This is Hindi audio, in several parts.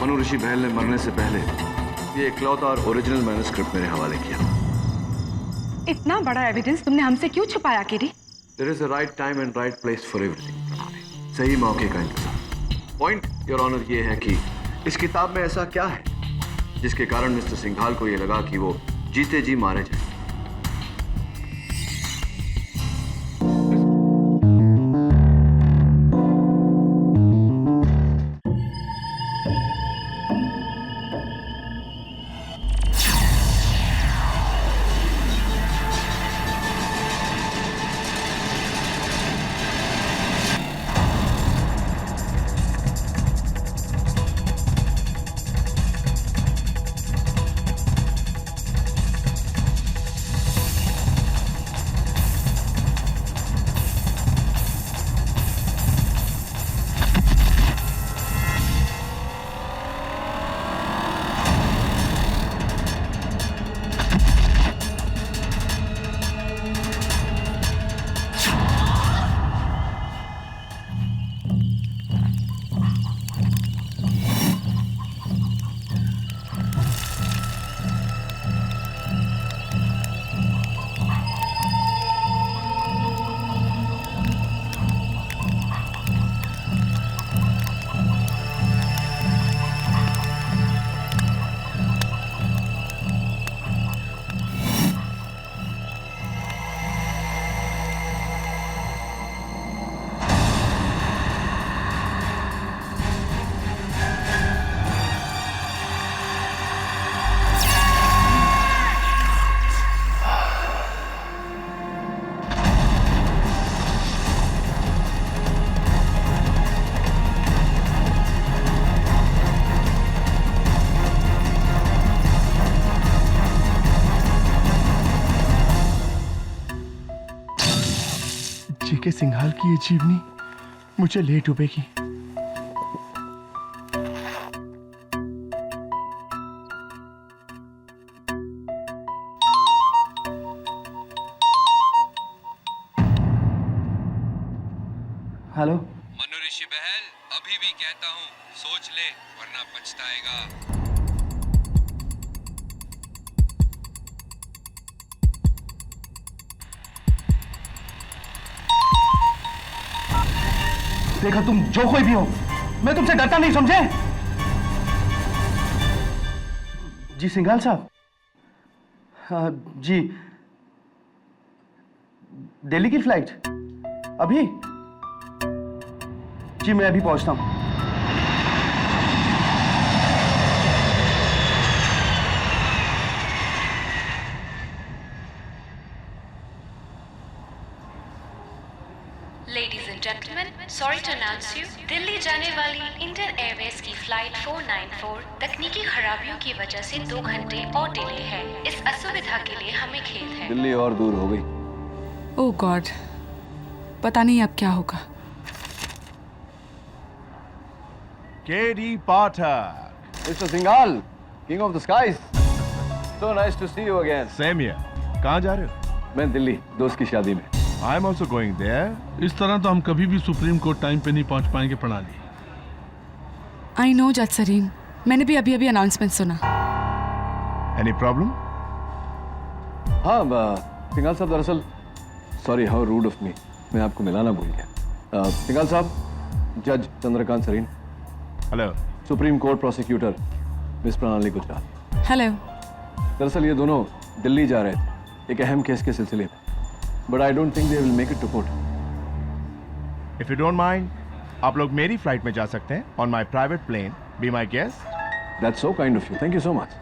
मनु ऋषि बहल ने मरने से पहले ये इकलौता और ओरिजिनल मैन्युस्क्रिप्ट मेरे हवाले किया। इतना बड़ा एविडेंस तुमने हमसे क्यों छुपाया KD? There is a right time and right place for everything, प्रणाली। सही मौके का इंतजार। पॉइंट योर ऑनर ये है कि इस किताब में ऐसा क्या है जिसके कारण मिस्टर सिंघाल को ये लगा कि वो जीते जी मारे जाए। के सिंघाल की ये जीवनी मुझे ले डूबेगी। हेलो मनु ऋषि बहल, अभी भी कहता हूँ सोच ले वरना पछताएगा। देखा, तुम जो कोई भी हो, मैं तुमसे डरता नहीं, समझे? जी सिंघाल साहब। जी, दिल्ली की फ्लाइट अभी? जी मैं अभी पहुंचता हूं। Ladies and gentlemen, sorry to announce you, Delhi जाने वाली इंडियन एयरवेज की फ्लाइट 494 तकनीकी खराबियों की वजह से 2 घंटे और डिले है। इस असुविधा के लिए हमें खेद है। दिल्ली और दूर हो गई। ओह गॉड, पता नहीं अब क्या होगा। KD Pathak. Mr. Singhal, King of the Skies. So nice to see you again. Same here. कहाँ जा रहे हो? मैं दिल्ली दोस्त की शादी में। I am also going there. इस तरह तो हम कभी भी सुप्रीम कोर्ट टाइम पे नहीं पहुंच पाएंगे प्रणाली। आई नो जज सरीन, मैंने भी अभी अनाउंसमेंट सुना। Any problem? हाँ सिंघाल साहब, दरअसल sorry, how rude of me, मैं आपको मिलाना भूल गया। सिंघाल साहब, जज Chandrakant Sareen. Hello. Supreme court prosecutor miss Pranali Gujral. Hello. दरअसल ये दोनों दिल्ली जा रहे थे एक अहम केस के सिलसिले में, but I don't think they will make it to court. If you don't mind, आप लोग मेरी फ्लाइट में जा सकते हैं on my private plane. Be my guest. That's so kind of you. Thank you so much.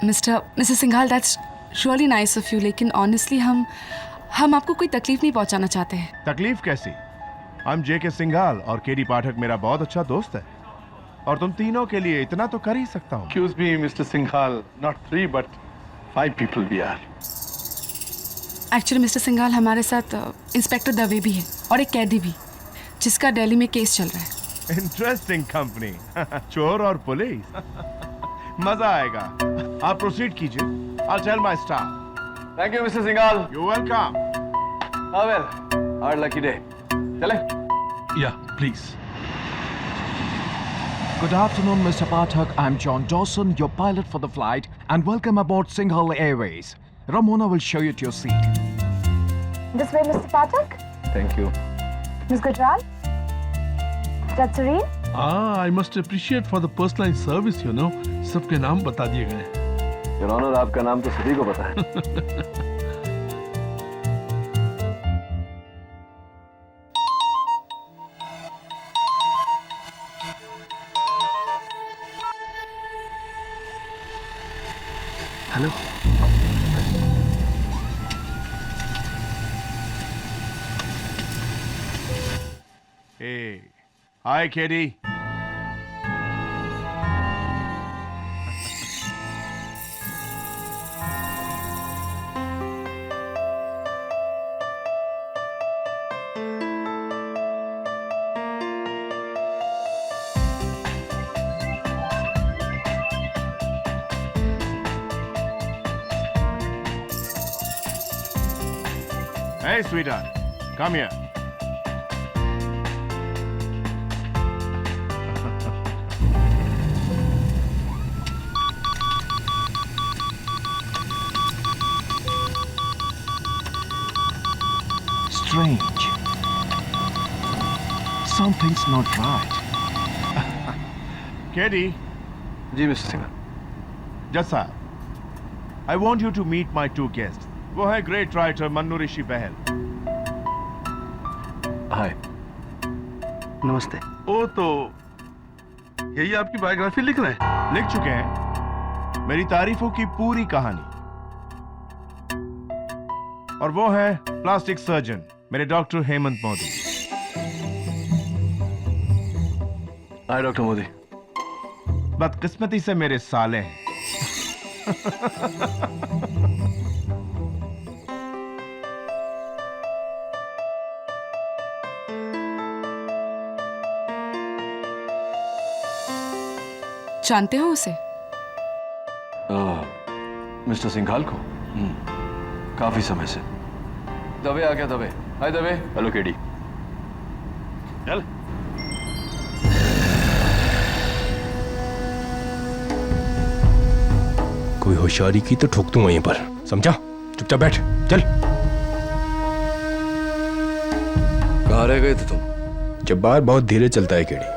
Mister Singhal, that's surely nice of you, लेकिन ऑनेस्टली हम आपको कोई तकलीफ नहीं पहुंचाना चाहते हैं। तकलीफ कैसी? I'm J.K. सिंघाल और केडी पाठक मेरा बहुत अच्छा दोस्त है, और तुम तीनों के लिए इतना तो कर ही सकता हूँ। Excuse me, Mr. Singhal, not 3 but 5 people we are. Actually mister Singhal, हमारे साथ इंस्पेक्टर दवे भी है और एक कैदी भी, जिसका दिल्ली में केस चल रहा है। Interesting company. चोर और पुलिस। मजा आएगा। आप प्रोसीड कीजिए। I'll tell my staff. Thank you, Mr. Singhal. You're welcome. Oh well, our lucky day. चले? या please. Good afternoon, Mr. Pathak. I'm John Dawson, your pilot for the flight, and welcome aboard Singhal Airways. Ramona will show you to your seat. This way, Mr. Pathak. Thank you. Ms. Gujral. Judge Serene. I must appreciate for the personalized service, you know. सबके नाम बता दिए गए। Your Honor, आपका नाम तो सभी को पता है। Hello. Hey, hi, Katie. Hey, sweetheart, come here. Strange. Something's not right. Katie, जी मिस्टर सिंह। Judge साहब, I want you to meet my two guests. वो है ग्रेट राइटर मन्नू ऋषि बहल। हाय। नमस्ते। ओ तो यही आपकी बायोग्राफी लिख रहे हैं? लिख चुके हैं मेरी तारीफों की पूरी कहानी। और वो है प्लास्टिक सर्जन मेरे डॉक्टर हेमंत मोदी। हाय डॉक्टर मोदी। बदकिस्मती से मेरे साले हैं। जानते हो उसे? मिस्टर सिंघाल को? काफी समय से। दबे आ गया दबे। हाय दबे। Hello KD. चल। कोई होशियारी की तो ठोक दूं वहीं पर, समझा? चुपचाप बैठ, चल। कहाँ रह गए थे तुम? जब्बार बहुत धीरे चलता है केडी,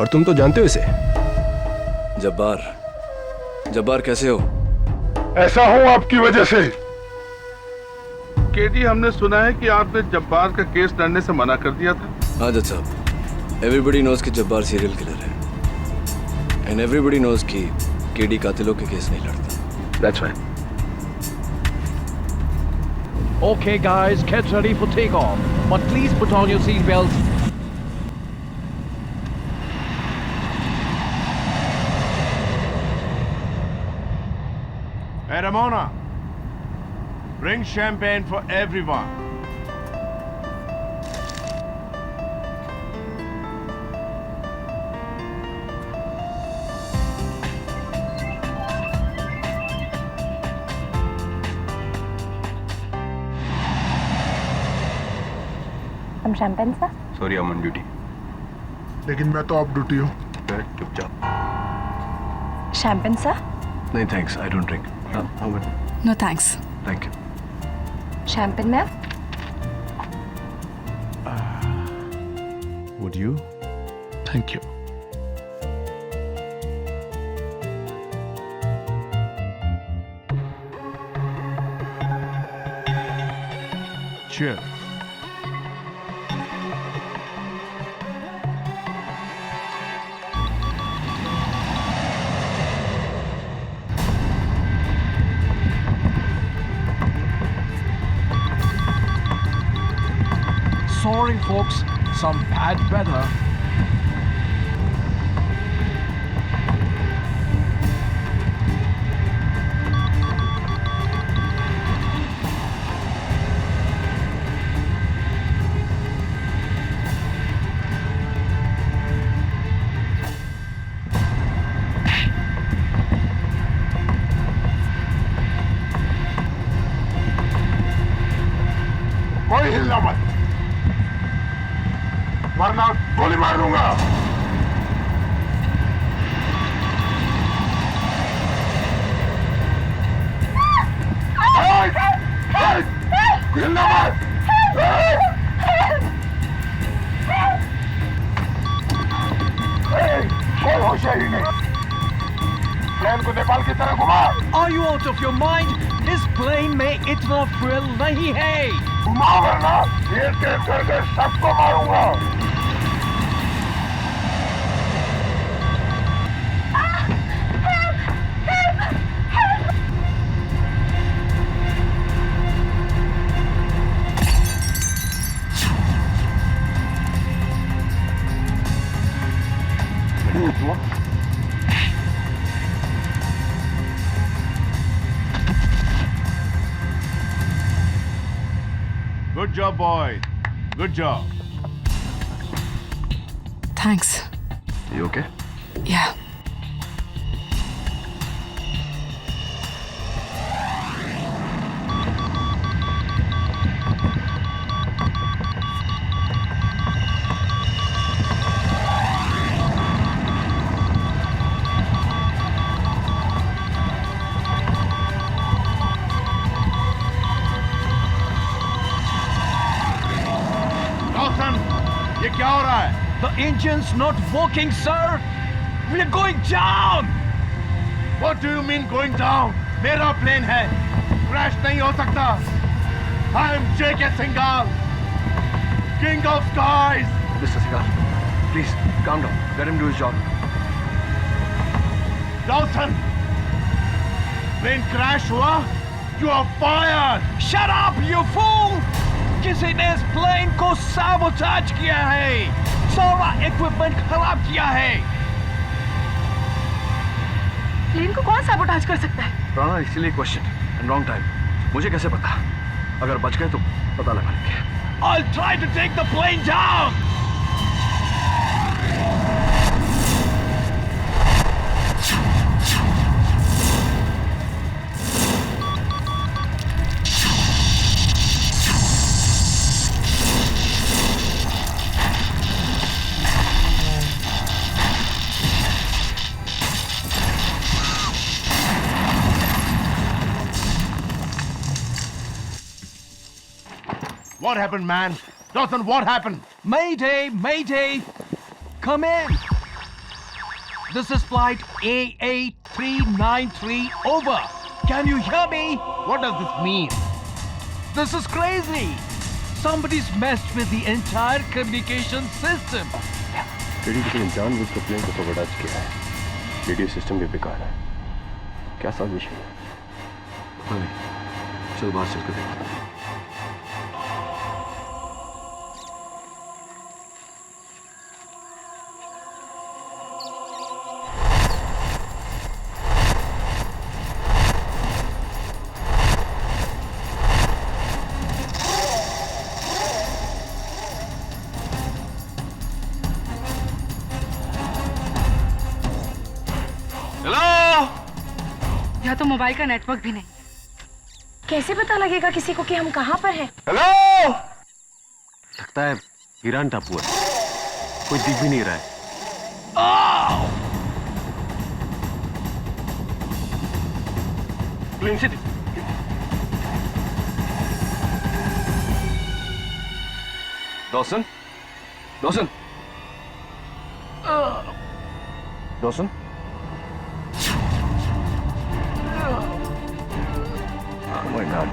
और तुम तो जानते हो इसे। जब्बार कैसे हो? ऐसा हूं आपकी वजह से। केडी, हमने सुना है कि आपने जब्बार का केस लड़ने से मना कर दिया था। हाँ जज साहब, एवरीबडी नोज कि जब्बार सीरियल किलर है, एंड एवरीबडी नोज कि केडी कातिलों के केस नहीं लड़ता। That's right. Okay, guys, get ready for takeoff. But please put on your seatbelts. Hey, Ramona, bring champagne for everyone. Some champagne, sir? Sorry, I'm on duty. लेकिन मैं तो ऑफ ड्यूटी हूँ। चुपचाप। Champagne, sir? नहीं thanks, I don't drink. No thanks. Thank you. Champagne, ma'am? Would you? Thank you. Cheers. Sorry, folks, some bad weather. कोई हिलना मत, वरना गोली मार दूंगा। होश है ही नहीं। प्लेन को नेपाल की तरह घुमा। Are you out of your mind? इस प्लेन में इतना थ्रिल नहीं है। घुमा वरना ये टेप करके सबको मारूंगा। Good job, boy. Good job. Thanks. You okay? Yeah. ये क्या हो रहा है? The engine's not working, sir. We are going down. What do you mean going down? मेरा प्लेन है, क्रैश नहीं हो सकता। I am J.K. Singhal, King of Skies. Mr. Singhal, please calm down. Let him do his job. Dawson, plane crash हुआ? You are fired. Shut up, you fool! किसी ने इस प्लेन को साबोटाज किया है, सारा इक्विपमेंट खराब किया है। प्लेन को कौन साबोटाज कर सकता है? राणा, इसीलिए क्वेश्चन एंड रॉन्ग टाइम। मुझे कैसे पता? अगर बच गए तो पता लगा लेंगे। I'll try to take the plane down. What happened, man? Dawson, what happened? Mayday, mayday. Come in. This is flight AA393 over. Can you hear me? What does this mean? This is crazy. Somebody's messed with the entire communication system. Critical जानबूझ कर प्लेन को साबोटाज किया है। रेडियो सिस्टम भी बेकार है। क्या सॉल्यूशन है? चल बाहर चल कर देखते हैं। यहाँ तो मोबाइल का नेटवर्क भी नहीं। कैसे पता लगेगा किसी को कि हम कहाँ पर हैं? हेलो, लगता है ईरान टापू है, कोई दिख भी नहीं रहा है। प्लेन से Dawson, Dawson, Dawson, oh my God.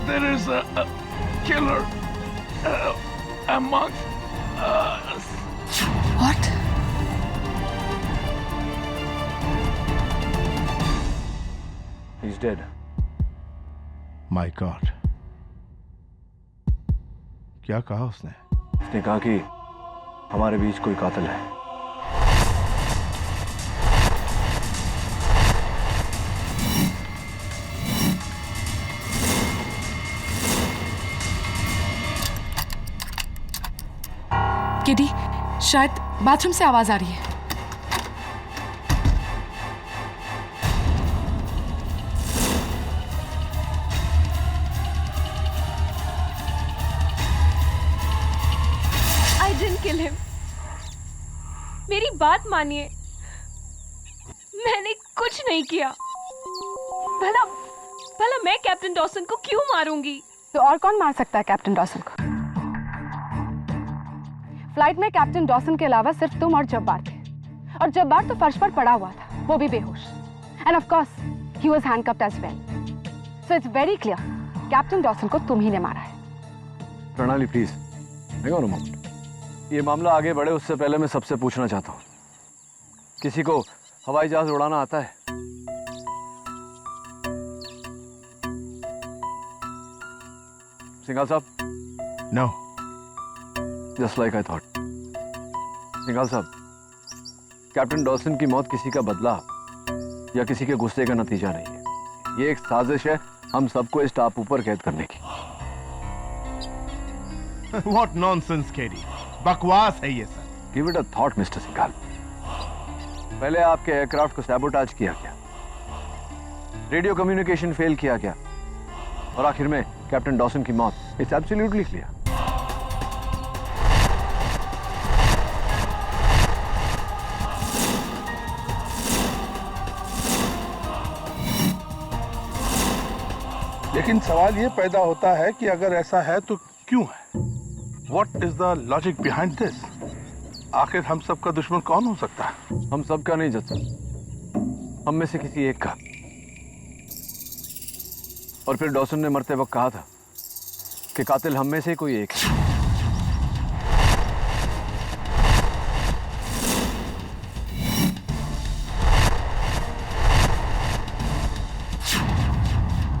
There is a killer amongst us. What? He's dead. My God. क्या कहा उसने? उसने कहा कि हमारे बीच कोई कातिल है। केडी, शायद बाथरूम से आवाज आ रही है। Kill him. मेरी बात मानिए, मैंने कुछ नहीं किया। भला भला मैं कैप्टन डॉसन को क्यों मारूंगी? तो और कौन मार सकता है कैप्टन डॉसन को? फ्लाइट में कैप्टन डॉसन के अलावा सिर्फ तुम और जब्बार थे, और जब्बार तो फर्श पर पड़ा हुआ था, वो भी बेहोश। And of course he was handcuffed as well. So it's very clear, captain Dawson को तुम ही ने मारा है। प्रणाली प्लीज, ये मामला आगे बढ़े उससे पहले मैं सबसे पूछना चाहता हूँ, किसी को हवाई जहाज उड़ाना आता है? सिंघाल साहब? No. Just like I thought. Singhal साहब, कैप्टन डॉसन की मौत किसी का बदला या किसी के गुस्से का नतीजा नहीं है। ये एक साजिश है हम सबको इस टापू पर कैद करने की। What nonsense, KD. बकवास है ये सब। Give it a thought, mister Singhal. पहले आपके एयरक्राफ्ट को सैबोटाज किया गया, रेडियो कम्युनिकेशन फेल किया गया, और आखिर में कैप्टन डॉसन की मौत। It's absolutely clear. लेकिन सवाल ये पैदा होता है कि अगर ऐसा है तो क्यों है? What is the logic behind this? आखिर हम सबका दुश्मन कौन हो सकता है? हम सबका नहीं जज, हम में से किसी एक का। और फिर डॉसन ने मरते वक्त कहा था कि कातिल हम में से कोई एक है।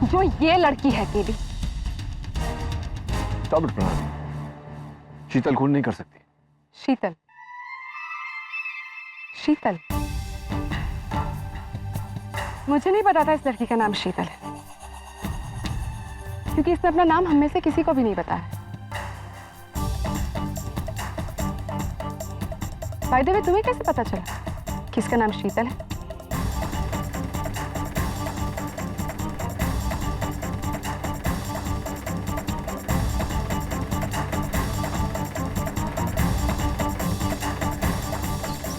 जो ये लड़की है केडी। स्टॉप इट प्रणाली, शीतल खून नहीं कर सकती। शीतल? शीतल? मुझे नहीं पता था इस लड़की का नाम शीतल है, क्योंकि इसने अपना नाम हम में से किसी को भी नहीं बताया। बाय द वे, तुम्हें कैसे पता चला कि इसका नाम शीतल है?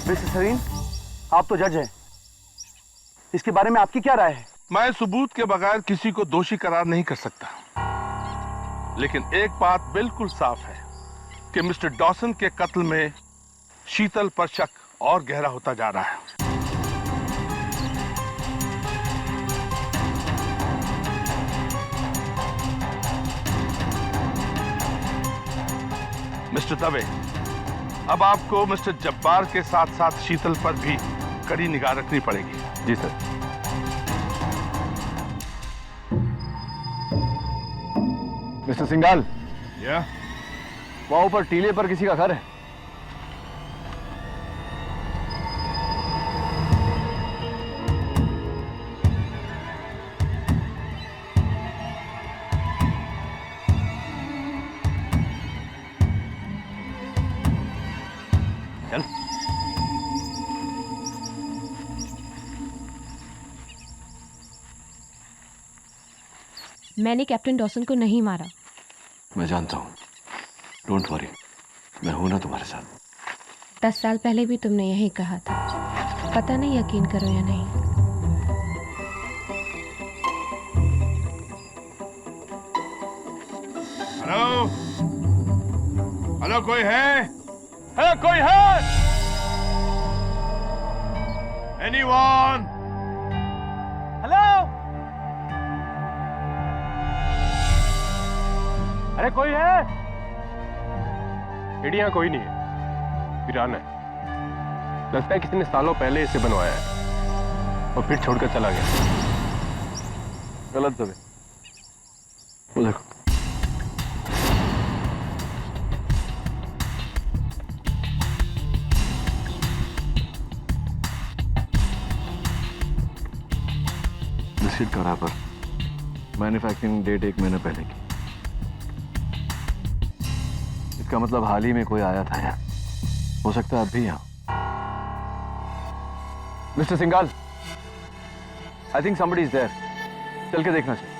मिस्टर सरीन, आप तो जज हैं, इसके बारे में आपकी क्या राय है? मैं सबूत के बगैर किसी को दोषी करार नहीं कर सकता, लेकिन एक बात बिल्कुल साफ है कि मिस्टर डॉसन के कत्ल में शीतल पर शक और गहरा होता जा रहा है। मिस्टर दवे, अब आपको मिस्टर जब्बार के साथ साथ शीतल पर भी कड़ी निगाह रखनी पड़ेगी। जी सर। मिस्टर सिंघाल, वहां ऊपर टीले पर किसी का घर है? चल। मैंने कैप्टन डॉसन को नहीं मारा। मैं जानता हूँ, डोंट वरी, मैं हूं ना तुम्हारे साथ। 10 साल पहले भी तुमने यही कहा था, पता नहीं यकीन करो या नहीं। हेलो हेलो, कोई है? है कोई है? एनीवन? हेलो? अरे कोई है? यहाँ कोई नहीं है, वीरान है। लगता है किसी ने सालों पहले इसे बनवाया है और फिर छोड़कर चला गया। गलत दबे, वो देखो। रिसीट करा पर मैन्युफैक्चरिंग डेट 1 महीना पहले की। इसका मतलब हाल ही में कोई आया था यहाँ, हो सकता है अब भी यहाँ। Mister Singhal, I think somebody is there। चल के देखना चाहिए।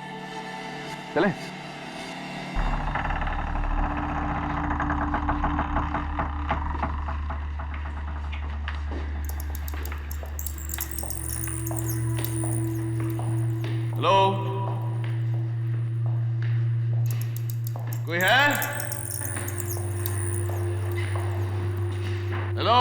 चलें? हेलो, कोई है? हेलो,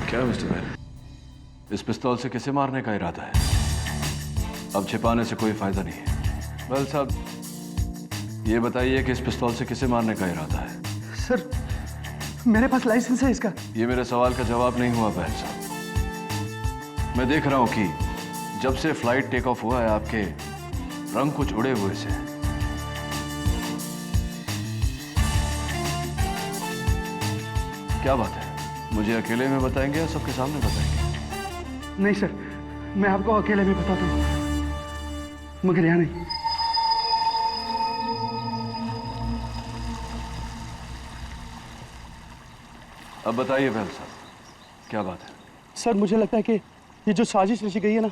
क्या मिस्टर मैन, इस पिस्तौल से किसे मारने का इरादा है? अब छिपाने से कोई फायदा नहीं है। वेल साहब, ये बताइए कि इस पिस्तौल से किसे मारने का इरादा है? सर, मेरे पास लाइसेंस है इसका। ये मेरे सवाल का जवाब नहीं हुआ बहल साहब। मैं देख रहा हूं कि जब से फ्लाइट टेक ऑफ हुआ है आपके रंग कुछ उड़े हुए से हैं। क्या बात है? मुझे अकेले में बताएंगे या सबके सामने बताएंगे? नहीं सर, मैं आपको अकेले में बताता हूँ, मगर यहाँ नहीं। अब बताइए बहल साहब, क्या बात है? सर, मुझे लगता है कि ये जो साजिश रची गई है ना,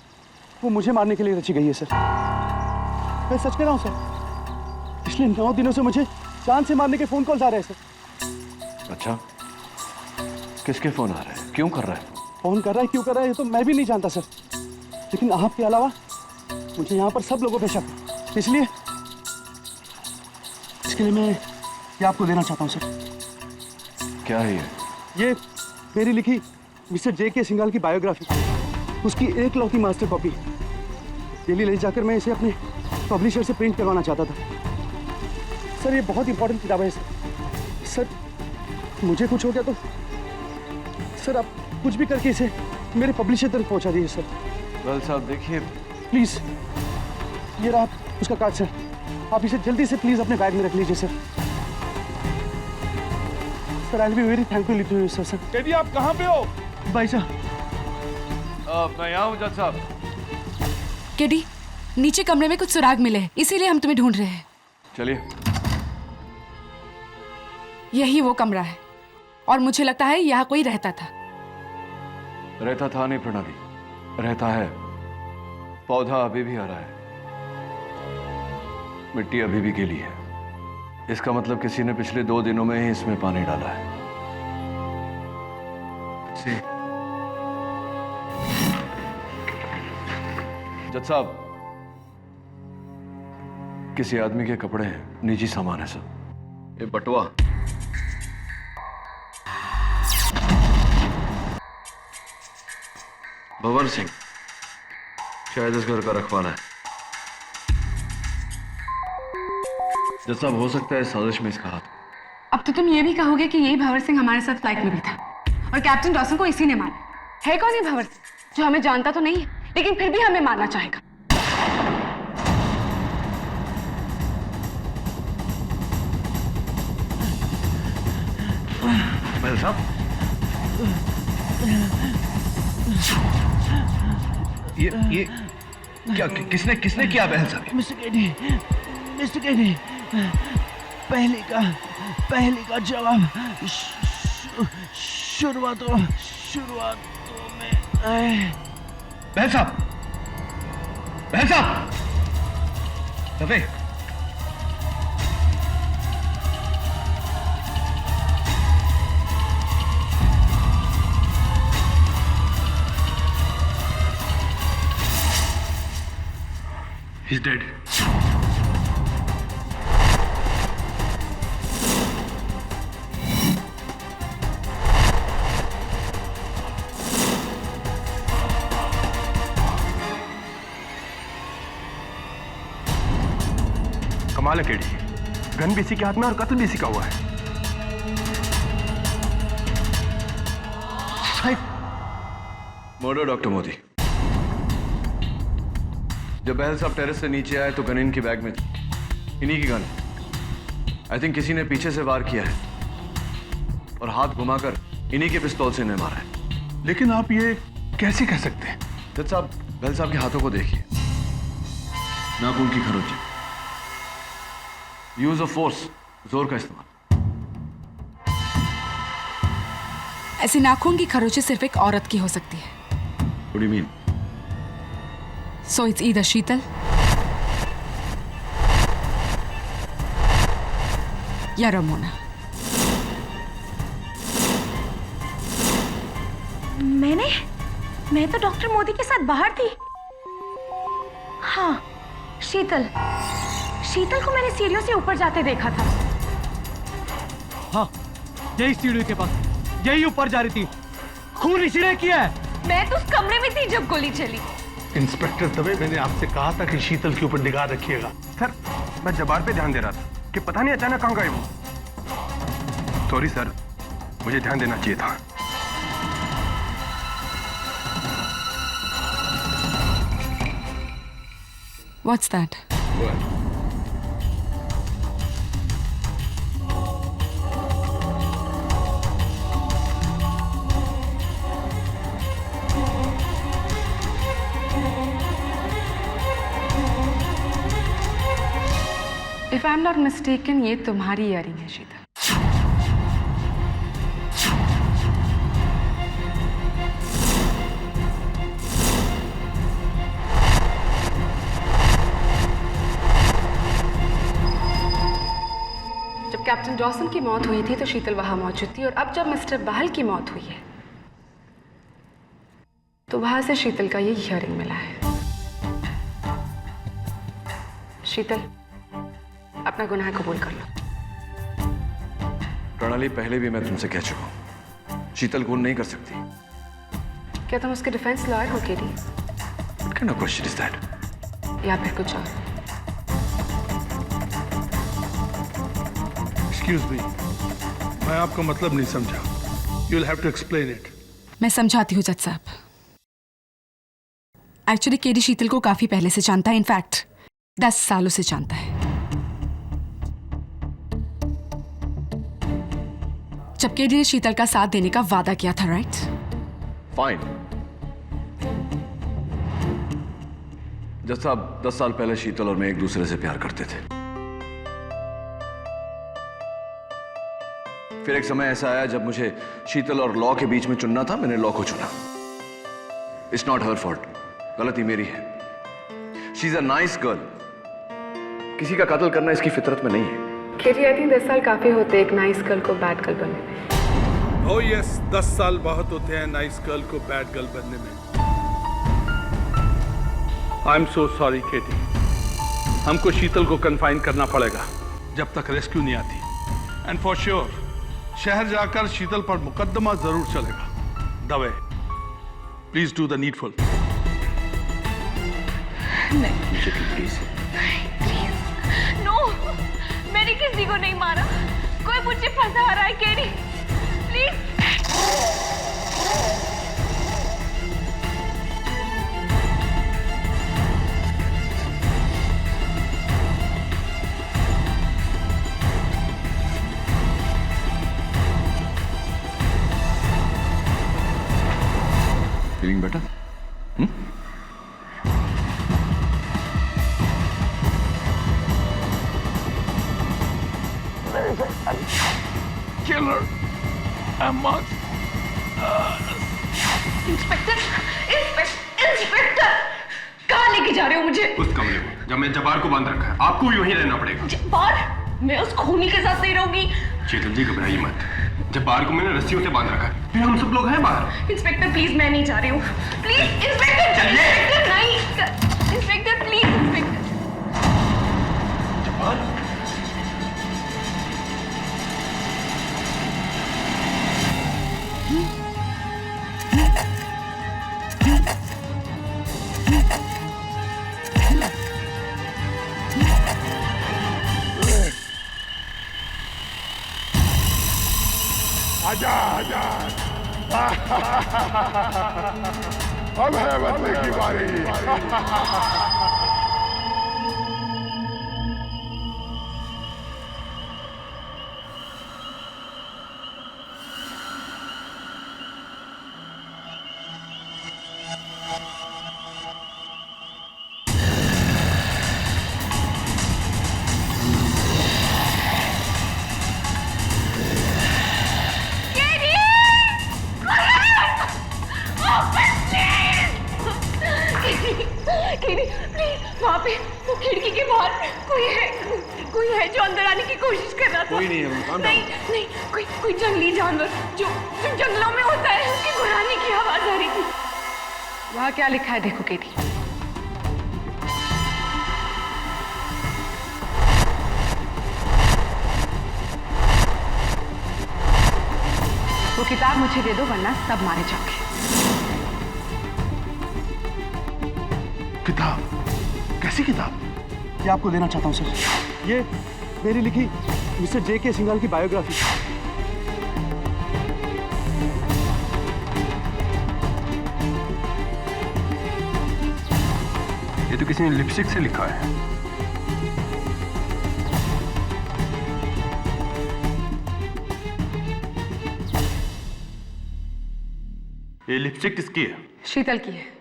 वो मुझे मारने के लिए रची गई है सर। मैं सच कह रहा हूँ सर, पिछले 9 दिनों से मुझे जान से मारने के फोन कॉल्स आ रहे हैं सर। अच्छा, किसके फोन आ रहे हैं? क्यों कर रहा है? फोन कर रहा है, क्यों कर रहा है, ये तो मैं भी नहीं जानता सर। लेकिन आपके अलावा मुझे यहाँ पर सब लोगों पे शक है, इसलिए इसके लिए मैं ये आपको देना चाहता हूँ सर। क्या है ये मेरी लिखी मिस्टर जे.के. सिंघाल की बायोग्राफी, उसकी एकलौती मास्टर कॉपी। दिल्ली ले जाकर मैं इसे अपने पब्लिशर से प्रिंट करवाना चाहता था सर। ये बहुत इंपॉर्टेंट किताब है सर। मुझे कुछ हो गया तो सर आप कुछ भी करके इसे मेरे पब्लिशर तक पहुंचा दीजिए सर। वेल साहब, देखिए प्लीज, ये रहा उसका कार्ड सर। आप इसे जल्दी से प्लीज अपने बैग में रख लीजिए sir. Sir, I will be very thankful to you sir. Sir, Teddy, आप कहाँ पे हो? भाई साहब, मैं यहाँ हूँ जज साहब। केडी, नीचे कमरे में कुछ सुराग मिले हैं, इसीलिए हम तुम्हें ढूंढ रहे हैं। चलिए। यही वो कमरा है और मुझे लगता है यहाँ कोई रहता था। रहता था नहीं प्रणाली, रहता है। पौधा अभी भी हरा है, मिट्टी अभी भी गीली है। इसका मतलब किसी ने पिछले 2 दिनों में ही इसमें पानी डाला है। जज साहब, किसी आदमी के कपड़े हैं, निजी सामान है सब। ये बटुआ भवन सिंह, शायद इस घर का रखवाला है। जज साहब, हो सकता है साजिश में इसका हाथ। अब तो तुम ये भी कहोगे कि यही भंवर सिंह हमारे साथ फ्लाइट में भी था और कैप्टन डॉसन को इसी ने मारा है। कौन है भंवर सिंह, जो हमें जानता तो नहीं है लेकिन फिर भी हमें मारना चाहेगा? महल साहब, ये क्या, किसने किया महल साहब? मिस्टर केडी, पहले का जवाब शुरुआतों में। महल साहब, दफे He's dead. कमाल है केडी, गन भी इसी के हाथ में और कत्ल भी इसी का हुआ है। Murder doctor Modi. जब बहल साहब टेरेस से नीचे आए तो गन इनकी बैग में थी, इन्हीं की गन। आई थिंक किसी ने पीछे से वार किया है और हाथ घुमाकर इन्हीं के पिस्तौल से इन्हें मारा है। लेकिन आप ये कैसे कह सकते हैं? जज साहब, बहल साहब के हाथों को देखिए, नाखून की खरोंची, यूज ऑफ फोर्स, जोर का इस्तेमाल। ऐसी नाखून की खरोंची सिर्फ एक औरत की हो सकती है। What do you mean? So it's either शीतल या रमोना। मैं तो डॉक्टर मोदी के साथ बाहर थी। हाँ, शीतल को मैंने सीढ़ियों से ऊपर जाते देखा था। हाँ, यही सीढ़ियों के पास, यही ऊपर जा रही थी। खून इसी ने किया है। मैं तो उस कमरे में थी जब गोली चली। इंस्पेक्टर दवे, मैंने आपसे कहा था कि शीतल के ऊपर निगाह रखिएगा। सर, मैं जबार पे ध्यान दे रहा था कि पता नहीं अचानक कहाँ गए वो। सॉरी सर, मुझे ध्यान देना चाहिए था। What's that? What? If I'm not mistaken, ये तुम्हारी इयरिंग है शीतल। जब कैप्टन डॉसन की मौत हुई थी तो शीतल वहां मौजूद थी, और अब जब मिस्टर बहल की मौत हुई है तो वहां से शीतल का ये इयरिंग मिला है। शीतल, अपना गुनाह कबूल कर लो। प्रणाली, पहले भी मैं तुमसे कह चुका हूं, शीतल खून नहीं कर सकती। क्या तुम उसके डिफेंस लॉयर हो KD? What kind of question is that? या फिर कुछ और? Excuse me, मैं आपका मतलब नहीं समझा। You'll have to explain it. मैं समझाती हूँ जज साहब। एक्चुअली केडी शीतल को काफी पहले से जानता है, इनफैक्ट 10 सालों से जानता है। जब केडी ने शीतल का साथ देने का वादा किया था, राइट? फाइन। जज साहब, 10 साल पहले शीतल और मैं एक दूसरे से प्यार करते थे। फिर एक समय ऐसा आया जब मुझे शीतल और लॉ के बीच में चुनना था, मैंने लॉ को चुना। इट्स नॉट हर फॉल्ट, गलती मेरी है। She is a nice girl. किसी का कत्ल करना इसकी फितरत में नहीं है। केडी, आई थिंक 10 साल काफी होते एक नाइस गर्ल को बैड गर्ल बनने में। Oh yes, 10 साल बहुत होते हैं नाइस गर्ल को बैड गर्ल बनने में। I'm so sorry, केटी। हमको शीतल को कन्फाइन करना पड़ेगा जब तक रेस्क्यू नहीं आती। एंड फॉर श्योर शहर जाकर शीतल पर मुकदमा जरूर चलेगा। Dave, please do the needful. नीचे की प्लीज। नो, मैंने किसी को नहीं मारा। कोई मुझे फंसा रहा है KD, please. Feeling better? Killer. I'm not. Inspector, कहाँ लेके जा रहे हो मुझे? उस कमरे में जब मैं जबार को बांध रखा है। आपको यूं ही रहना पड़ेगा। जब्बार? मैं उस खूनी के साथ नहीं रहूंगी। शीतल जी, घबराइए मत। जब्बार को मैंने रस्सियों से बांध रखा है। फिर हम सब लोग हैं बाहर। इंस्पेक्टर प्लीज, मैं नहीं जा रही हूँ। प्लीज इंस्पेक्टर, इंस्पेक्टर नहीं। Inspector please, inspector. जब्बार, आजा आजा अब है बदले की बारी। वहाँ पे वो खिड़की के बाहर कोई है जो अंदर आने की कोशिश कर रहा था। कोई नहीं है। नहीं, कोई जंगली जानवर जो जंगलों में होता है, उसकी गुर्राने की आवाज आ रही थी। वहाँ क्या लिखा है देखो केटी। वो किताब मुझे दे दो वरना सब मारे जाओगे। किताब? कैसी किताब? ये आपको देना चाहता हूँ सर। ये मेरी लिखी मिस्टर जे.के. सिंघाल की बायोग्राफी। ये तो किसी ने लिपस्टिक से लिखा है। ये लिपस्टिक किसकी है? शीतल की है।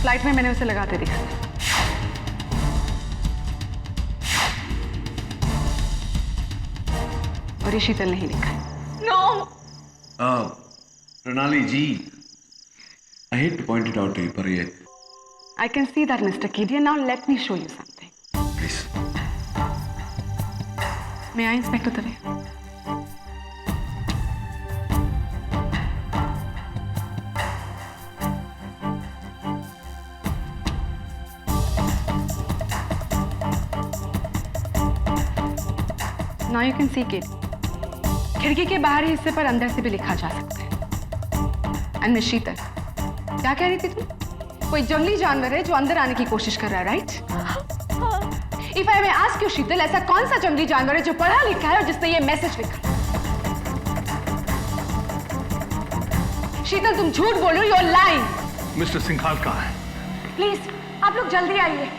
फ्लाइट में मैंने उसे लगाते देखा। और ये शीतल नहीं लिखा है। No! प्रणाली जी, I hate to point it out to you, पर ये I can see that, Mr. Kedia. Now let me show you something. please. May I, Inspector Dave? Now you can see Kate. खिड़की के बाहरी हिस्से पर अंदर से भी लिखा जा सकता है। एंड मिस शीतल, क्या कह रही थी तुम? कोई जंगली जानवर है जो अंदर आने की कोशिश कर रहा है, right? If I may ask you Sheetal, ऐसा कौन सा जंगली जानवर है जो पढ़ा लिखा है और जिसने ये मैसेज लिखा? शीतल, तुम झूठ बोल रही हो, you are lying. Mister Singhal कहाँ है? प्लीज आप लोग जल्दी आइए।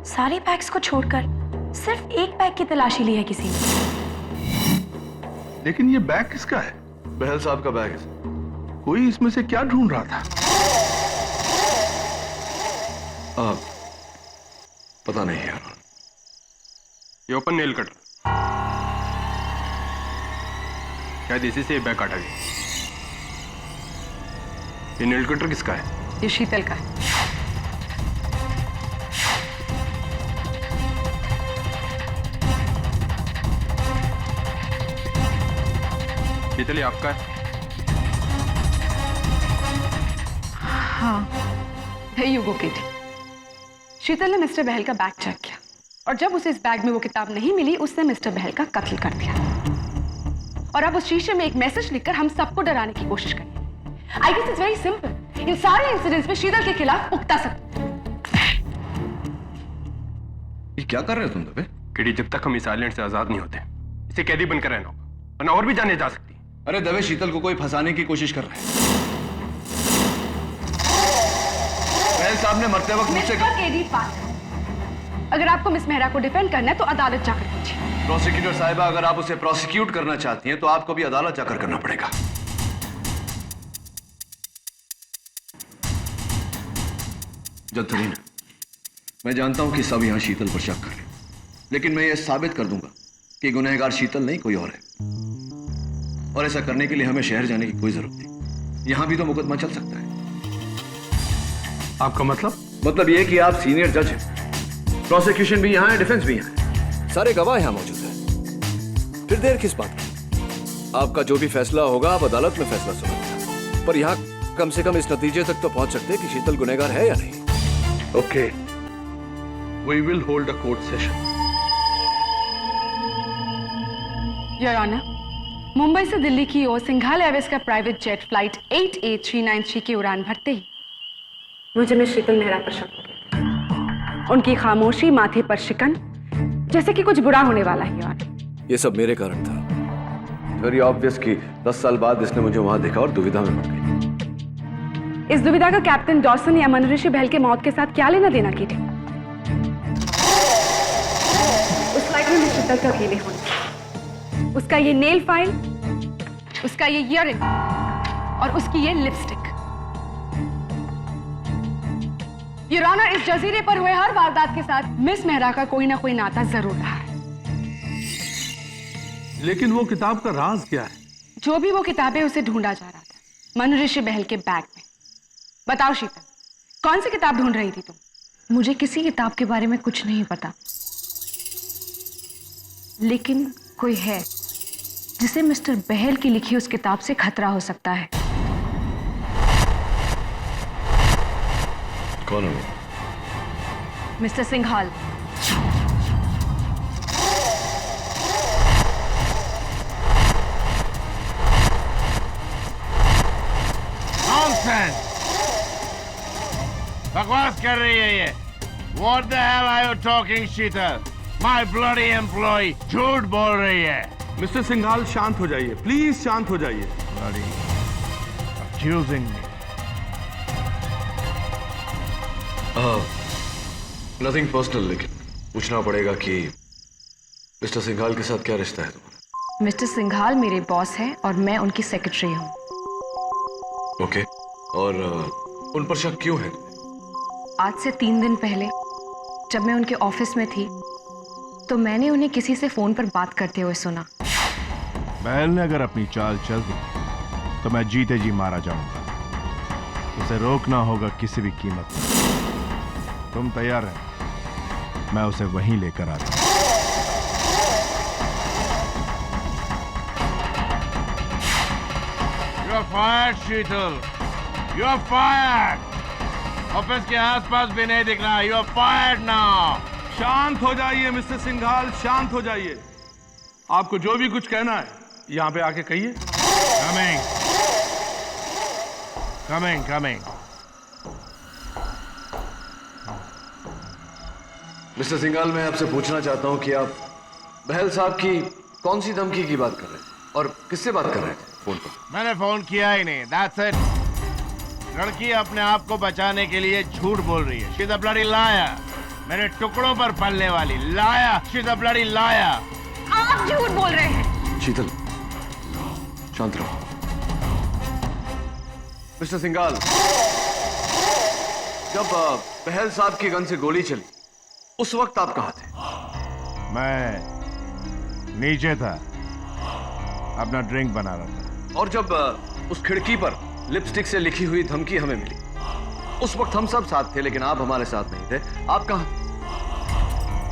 सारे बैग्स को छोड़कर सिर्फ एक बैग की तलाशी ली है किसी ने। लेकिन ये बैग किसका है? बहल साहब का बैग है। कोई इसमें से क्या ढूंढ रहा था? पता नहीं यार। ये ओपन नेल कटर, शायद इसी से बैग काटा गया। ये नेल कटर किसका है? ये शीतल का है। शीतल, ये आपका है? हाँ, There you go, Katie. शीतल ने मिस्टर बहल का बैग चेक किया और जब उसे इस बैग में वो किताब नहीं मिली, उसने मिस्टर बहल का कत्ल कर दिया। और अब उस शीशे में एक मैसेज लिखकर हम सबको डराने की कोशिश करें। I guess it's very simple. इन सारे इंसिडेंट्स में शीतल के खिलाफ पुख्ता सबूत। ये क्या कर रहे हो तुम दबे? किडी, जब तक हम इस आइलैंड से आजाद नहीं होते, इसे कैदी बनकर रहना होगा, वरना और भी जाने जा सकती। अरे दबे, शीतल को कोई फंसाने की कोशिश कर रहा है। बहल साहब ने मरते वक्त मुझसे केडी पास। अगर आपको मिस मेहरा को डिफेंड करना है तो अदालत जाकर कीजिए। प्रोसिक्यूटर साहिबा, अगर आप उसे प्रोसिक्यूट करना चाहती हैं तो आपको भी अदालत जाकर करना पड़ेगा। जतरीन, मैं जानता हूं कि सब यहां शीतल पर शक कर रहे हैं, लेकिन मैं यह साबित कर दूंगा कि गुनहगार शीतल नहीं कोई और है। और ऐसा करने के लिए हमें शहर जाने की कोई जरूरत नहीं। यहां भी तो मुकदमा चल सकता है। आपका मतलब? मतलब यह कि आप सीनियर जज हैं, प्रोसिक्यूशन भी यहां है, डिफेंस भी यहां है, सारे गवाह यहां मौजूद हैं। फिर देर किस बात की? आपका जो भी फैसला होगा आप अदालत में फैसला सुनाएंगे, पर यहां कम से कम इस नतीजे तक तो पहुंच सकते हैं कि शीतल गुनहगार है या नहीं। Okay, we will hold a court session. Your honour, Mumbai से दिल्ली की ओर सिंघाल एयरवेज का प्राइवेट जेट फ्लाइट 8839 की उड़ान भरते ही मुझे मिस शीतल मेहरा पर शक हो गया। उनकी खामोशी, माथे पर शिकन, जैसे कि कुछ बुरा होने वाला है। ये सब मेरे कारण था। वेरी ऑब्वियस कि 10 साल बाद इसने मुझे वहां देखा और दुविधा में पड़ गई। इस दुविधा का कैप्टन डॉसन या मनऋषि बहल के मौत के साथ क्या लेना देना की थी? उस फ्लाइट में मिस शीतल का अकेले होना, उसका ये नेल फाइल, उसका ये ईयरिंग और उसकी ये लिपस्टिक। योर ऑनर, इस जजीरे पर हुए हर वारदात के साथ मिस मेहरा का कोई ना कोई नाता जरूर रहा है। लेकिन वो किताब का राज क्या है? जो भी वो किताबें उसे ढूंढा जा रहा था मनऋषि बहल के बैग में। बताओ शीतल, कौन सी किताब ढूंढ रही थी तुम? मुझे किसी किताब के बारे में कुछ नहीं पता, लेकिन कोई है जिसे मिस्टर बहल की लिखी उस किताब से खतरा हो सकता है। कौन है वो? मिस्टर सिंघाल। Nonsense! बकवास कर रही है ये। What the hell are you talking, Sheetal? My bloody employee झूठ बोल रही है। मिस्टर सिंघाल, शांत हो जाइए, प्लीज शांत हो जाइए। Bloody accusing me. Nothing personal, लेकिन पूछना पड़ेगा कि मिस्टर सिंघाल के साथ क्या रिश्ता है तुम्हारा? मिस्टर सिंघाल मेरे बॉस हैं और मैं उनकी सेक्रेटरी हूँ। ओके, और उन पर शक क्यों है? आज से 3 दिन पहले जब मैं उनके ऑफिस में थी तो मैंने उन्हें किसी से फोन पर बात करते हुए सुना। बहल ने अगर अपनी चाल चल दी तो मैं जीते जी मारा जाऊंगा। उसे रोकना होगा किसी भी कीमत पर। तुम तैयार है? मैं उसे वहीं लेकर आता हूं। You're fired, Sheetal. You're fired। Office के आसपास भी नहीं दिख रहा। You're fired now। शांत हो जाइए मिस्टर सिंघाल, शांत हो जाइए। आपको जो भी कुछ कहना है यहाँ पे आके कहिए। Coming। मिस्टर सिंघाल, मैं आपसे पूछना चाहता हूं कि आप बहल साहब की कौन सी धमकी की बात कर रहे थे और किससे बात कर रहे थे फोन पर? मैंने फोन किया ही नहीं। That's it। लड़की अपने आप को बचाने के लिए झूठ बोल रही है। She's a bloody liar। मेरे टुकड़ों पर पलने वाली लाया। She's a bloody liar। आप झूठ बोल रहे हैं। शीतल, शांत रहो। मिस्टर सिंघाल, जब बहल साहब की गन से गोली चली उस वक्त आप कहां थे? मैं नीचे था, अपना ड्रिंक बना रहा था। और जब उस खिड़की पर लिपस्टिक से लिखी हुई धमकी हमें मिली उस वक्त हम सब साथ थे, लेकिन आप हमारे साथ नहीं थे। आप कहां?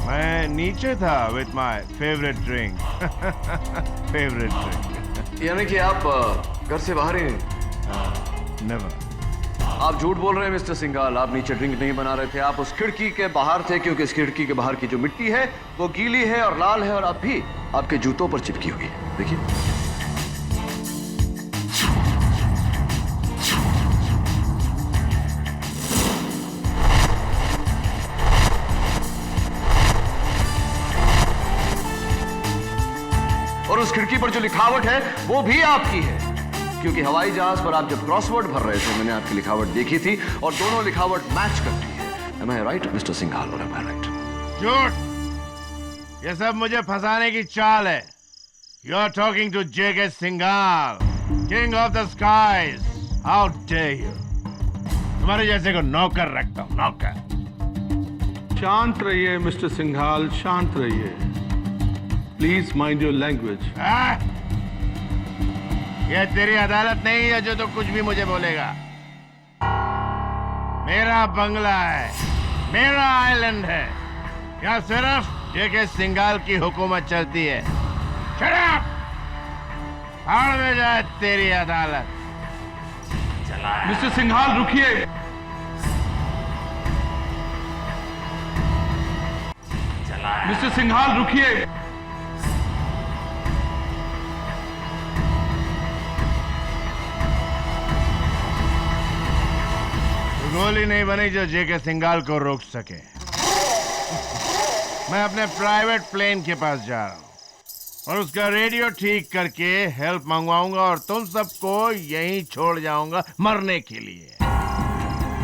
मैं नीचे था with my favourite drink. Favourite drink. यानी कि आप घर से बाहर ही नहीं? नेवर। आप झूठ बोल रहे हैं मिस्टर सिंघाल। आप नीचे ड्रिंक नहीं बना रहे थे, आप उस खिड़की के बाहर थे, क्योंकि इस खिड़की के बाहर की जो मिट्टी है वो गीली है और लाल है और अब भी आपके जूतों पर चिपकी हुई है। देखिए। और उस खिड़की पर जो लिखावट है वो भी आपकी है, क्योंकि हवाई जहाज पर आप जब क्रॉसवर्ड भर रहे थे मैंने आपकी लिखावट देखी थी और दोनों लिखावट मैच करती है। Am I right, mister Singhal, और am I right? झूठ। ये सब मुझे फंसाने की चाल है। You are talking to J.K. Singhal, King of the Skies। How dare you? तुम्हारे जैसे को नौकर रखता हूँ, नौकर। शांत रहिए मिस्टर सिंघाल, शांत रहिए। Please mind your language. यह तेरी अदालत नहीं है जो तो कुछ भी मुझे बोलेगा। मेरा बंगला है, मेरा आइलैंड है, यहाँ सिर्फ J.K. सिंघाल की हुकूमत चलती है। Shut up! भाड़ में जाए तेरी अदालत। मिस्टर सिंघाल, रुकिए। मिस्टर सिंघाल, रुकिए। गोली नहीं बनी जो जेके सिंघाल को रोक सके। मैं अपने प्राइवेट प्लेन के पास जा रहा हूँ और उसका रेडियो ठीक करके हेल्प मंगवाऊंगा और तुम सबको यहीं छोड़ जाऊंगा मरने के लिए।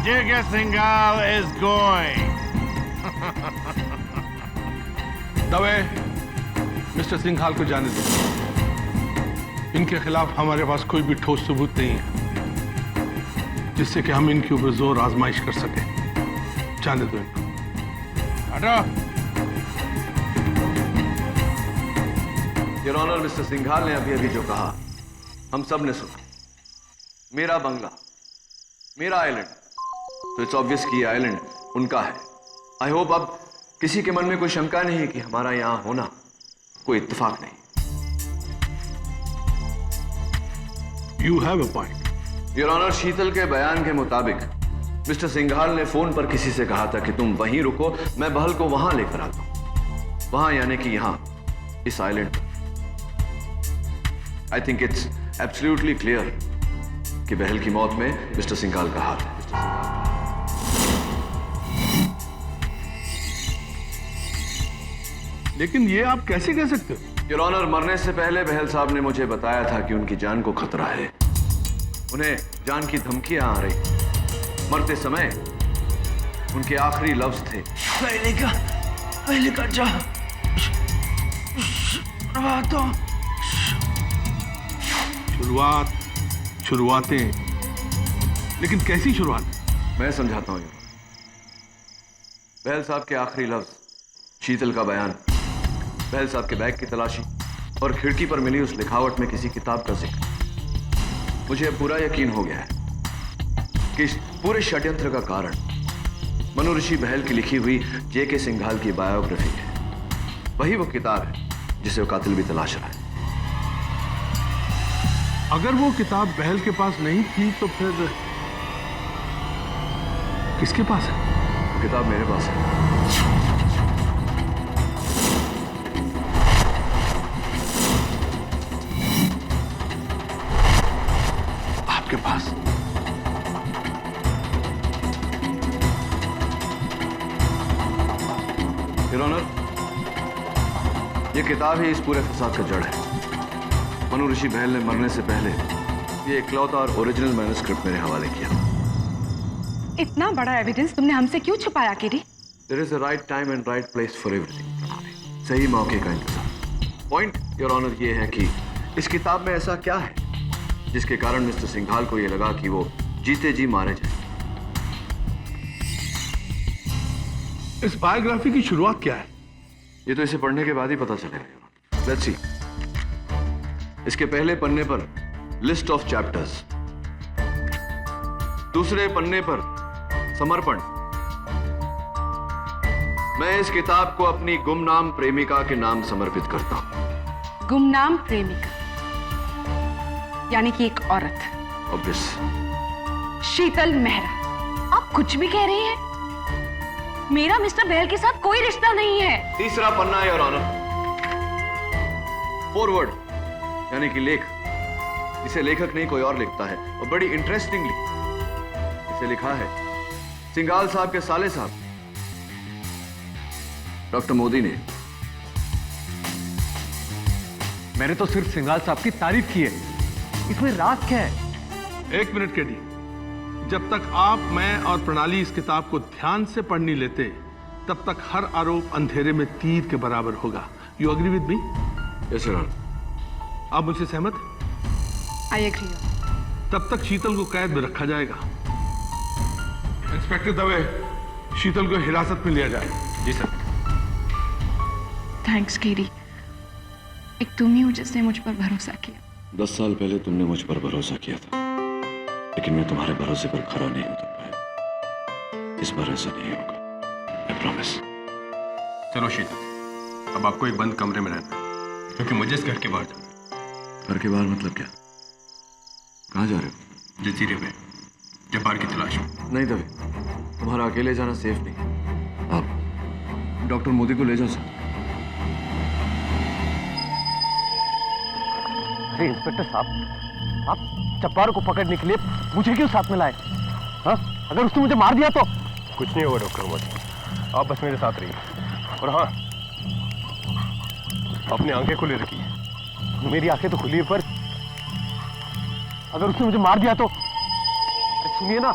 J K Singhal is going. Dave, mister Singhal को जाने दो। इनके खिलाफ हमारे पास कोई भी ठोस सबूत नहीं है जिससे कि हम इनके ऊपर जोर आजमाइश कर सके। जाने दो इनको। हटो। योर ऑनर, मिस्टर सिंघाल ने अभी अभी जो कहा हम सब ने सुना। मेरा बंगला, मेरा आइलैंड, तो इट्स ऑब्वियस कि ये आइलैंड उनका है। आई होप अब किसी के मन में कोई शंका नहीं है कि हमारा यहां होना कोई इत्तेफाक नहीं। You have a point. Your honour, Sheetal के बयान के मुताबिक मिस्टर सिंघाल ने फोन पर किसी से कहा था कि तुम वहीं रुको, मैं बहल को वहां लेकर आता हूं। वहां यानी कि यहां, इस आइलैंड पर। I think it's absolutely clear कि बहल की मौत में मिस्टर सिंघाल का हाथ है। लेकिन ये आप कैसे कह सकते हो? योर ऑनर, मरने से पहले बहल साहब ने मुझे बताया था कि उनकी जान को खतरा है। उन्हें जान की धमकियां आ रही। मरते समय उनके आखिरी लफ्ज थे, पहले का जा शुरुआतें, लेकिन कैसी शुरुआत? मैं समझाता हूं योर ऑनर। बहल साहब के आखिरी लफ्ज, शीतल का बयान, बहल साहब के बैग की तलाशी और खिड़की पर मिली उस लिखावट में किसी किताब का जिक्र। मुझे पूरा यकीन हो गया है कि इस पूरे षड्यंत्र का कारण मनु ऋषि बहल की लिखी हुई जेके सिंघाल की बायोग्राफी है। वही वो किताब है जिसे वो कातिल भी तलाश रहा है। अगर वो किताब बहल के पास नहीं थी तो फिर किसके पास है? वो किताब मेरे पास है। आपके पास? योर ऑनर, ये किताब ही इस पूरे फसाद का जड़ है। मनु ऋषि बहल ने मरने से पहले ये इकलौता और ओरिजिनल मैन्युस्क्रिप्ट मेरे हवाले किया। इतना बड़ा एविडेंस तुमने हमसे क्यों छुपाया किरी? There is a right time and right place for everything. सही मौके का इंतजार। पॉइंट योर ऑनर ये है कि इस किताब में ऐसा क्या है जिसके कारण मिस्टर सिंघाल को ये लगा कि वो जीते जी मारे जाए। इस बायोग्राफी की शुरुआत क्या है? ये तो इसे पढ़ने के बाद ही पता चलेगा। Let's see. इसके पहले पन्ने पर लिस्ट ऑफ चैप्टर्स, दूसरे पन्ने पर समर्पण। मैं इस किताब को अपनी गुमनाम प्रेमिका के नाम समर्पित करता हूं। गुमनाम प्रेमिका यानी कि एक औरत। ऑब्वियस। शीतल मेहरा। आप कुछ भी कह रही हैं? मेरा मिस्टर बहल के साथ कोई रिश्ता नहीं है। तीसरा पन्ना है योर ऑनर। फॉरवर्ड यानी कि लेख, इसे लेखक नहीं कोई और लिखता है और बड़ी इंटरेस्टिंगली इसे लिखा है सिंघाल साहब के साले साहब डॉक्टर मोदी ने। मैंने तो सिर्फ सिंघाल साहब की तारीफ की है, इसमें राज क्या है? एक मिनट केडी, जब तक आप, मैं और प्रणाली इस किताब को ध्यान से पढ़ नहीं लेते तब तक हर आरोप अंधेरे में तीर के बराबर होगा। You agree with me? Yes your honour. आप मुझसे सहमत? I agree. तब तक शीतल को कैद में रखा जाएगा। इंस्पेक्टर दवे, शीतल को हिरासत में लिया जाए। जी सर। थैंक्स केडी, एक तुम ही हो जिसने मुझ पर भरोसा किया। 10 साल पहले तुमने मुझ पर भरोसा किया था, लेकिन मैं तुम्हारे भरोसे पर खरा नहीं उतर पाया। इस बार ऐसा नहीं होगा, आई प्रॉमिस। चलो शीतल, अब आपको एक बंद कमरे में रहना है, क्योंकि मुझे इस घर के बाहर जाना है। घर के बाहर मतलब क्या? कहाँ जा रहे हो? जजीरे में जब्बार की तलाश में। नहीं दवे, तुम्हारा अकेले जाना सेफ नहीं। आप डॉक्टर मोदी को ले जाओ सर। अरे इंस्पेक्टर साहब, आप जब्बार को पकड़ने के लिए मुझे क्यों साथ में लाए? हाँ, अगर उसने मुझे मार दिया तो? कुछ नहीं होगा डॉक्टर उमर, आप बस मेरे साथ रहिए। और हाँ, अपनी आंखें खुली रखिए। मेरी आंखें तो खुली है, पर अगर उसने मुझे मार दिया तो? सुनिए ना।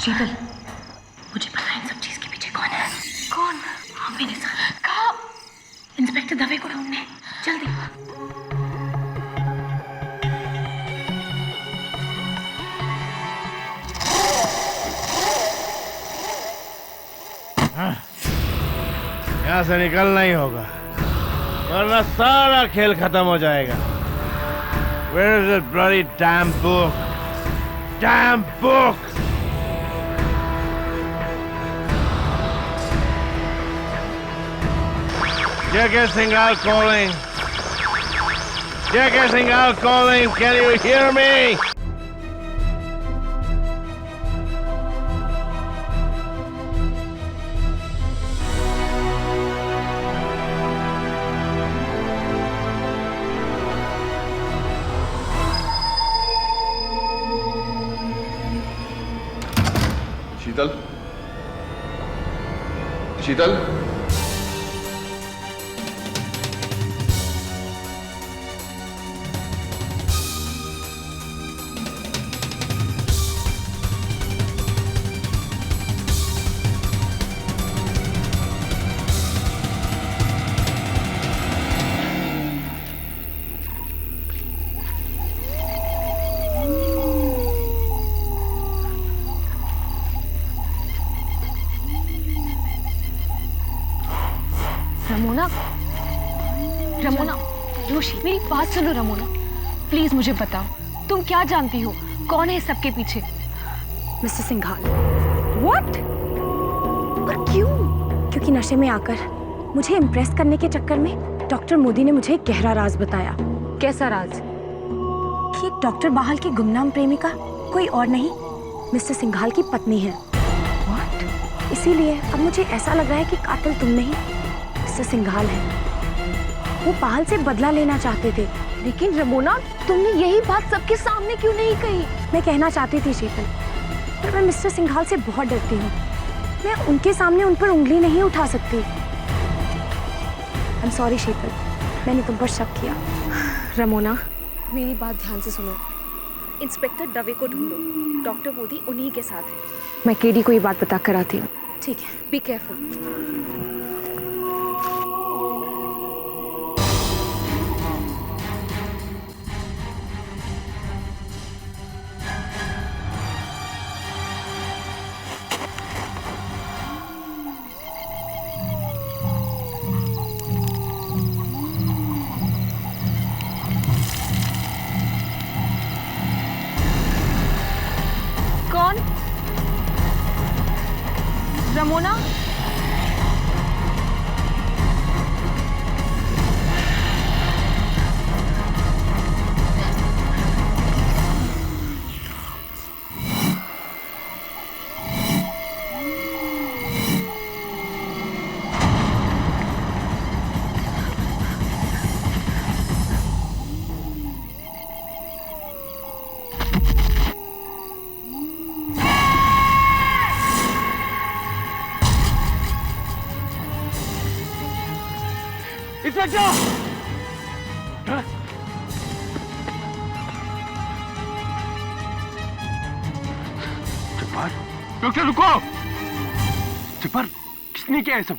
शीतल, मुझे पता है इन सब चीज के पीछे कौन है। कौन? हाँ, मेरे साथ। कहाँ? इंस्पेक्टर दवे को ढूंढने, जल्दी। यहाँ से निकलना ही होगा, वरना सारा खेल खत्म हो जाएगा। Where is that bloody damn book? Damn book! J.K. Singhal calling. J.K. Singhal calling. Can you hear me? Sheetal, Sheetal, Ramona, Joshi, मेरी बात सुनो रमोना, प्लीज मुझे बताओ, तुम क्या जानती हो, कौन है सबके पीछे? मिस्टर सिंघाल। व्हाट? और क्यों? क्योंकि नशे में आकर मुझे इम्प्रेस करने के चक्कर में डॉक्टर मोदी ने मुझे एक गहरा राज बताया। कैसा राज? कि डॉक्टर बाहल की गुमनाम प्रेमिका कोई और नहीं, मिस्टर सिंघाल की पत्नी है। व्हाट? इसीलिए अब मुझे ऐसा लग रहा है कि कातिल तुम नहीं, मिस्टर सिंघाल है। वो बाहल से बदला लेना चाहते थे। लेकिन रमोना, तुमने यही बात सबके सामने क्यों नहीं कही? मैं कहना चाहती थी शीतल, पर मैं मिस्टर सिंघाल से बहुत डरती हूँ। मैं उनके सामने उन पर उंगली नहीं उठा सकती। I'm sorry शीतल, मैंने तुम पर शक किया। रमोना, मेरी बात ध्यान से सुनो। इंस्पेक्टर दवे को ढूंढो, डॉक्टर मोदी उन्हीं के साथ है। मैं केडी को ये बात बता कर आती हूँ। ठीक है, बी केयरफुल। कौन? रमोना? जब्बार, डॉक्टर रुको! जब्बार, किसने किया है सब?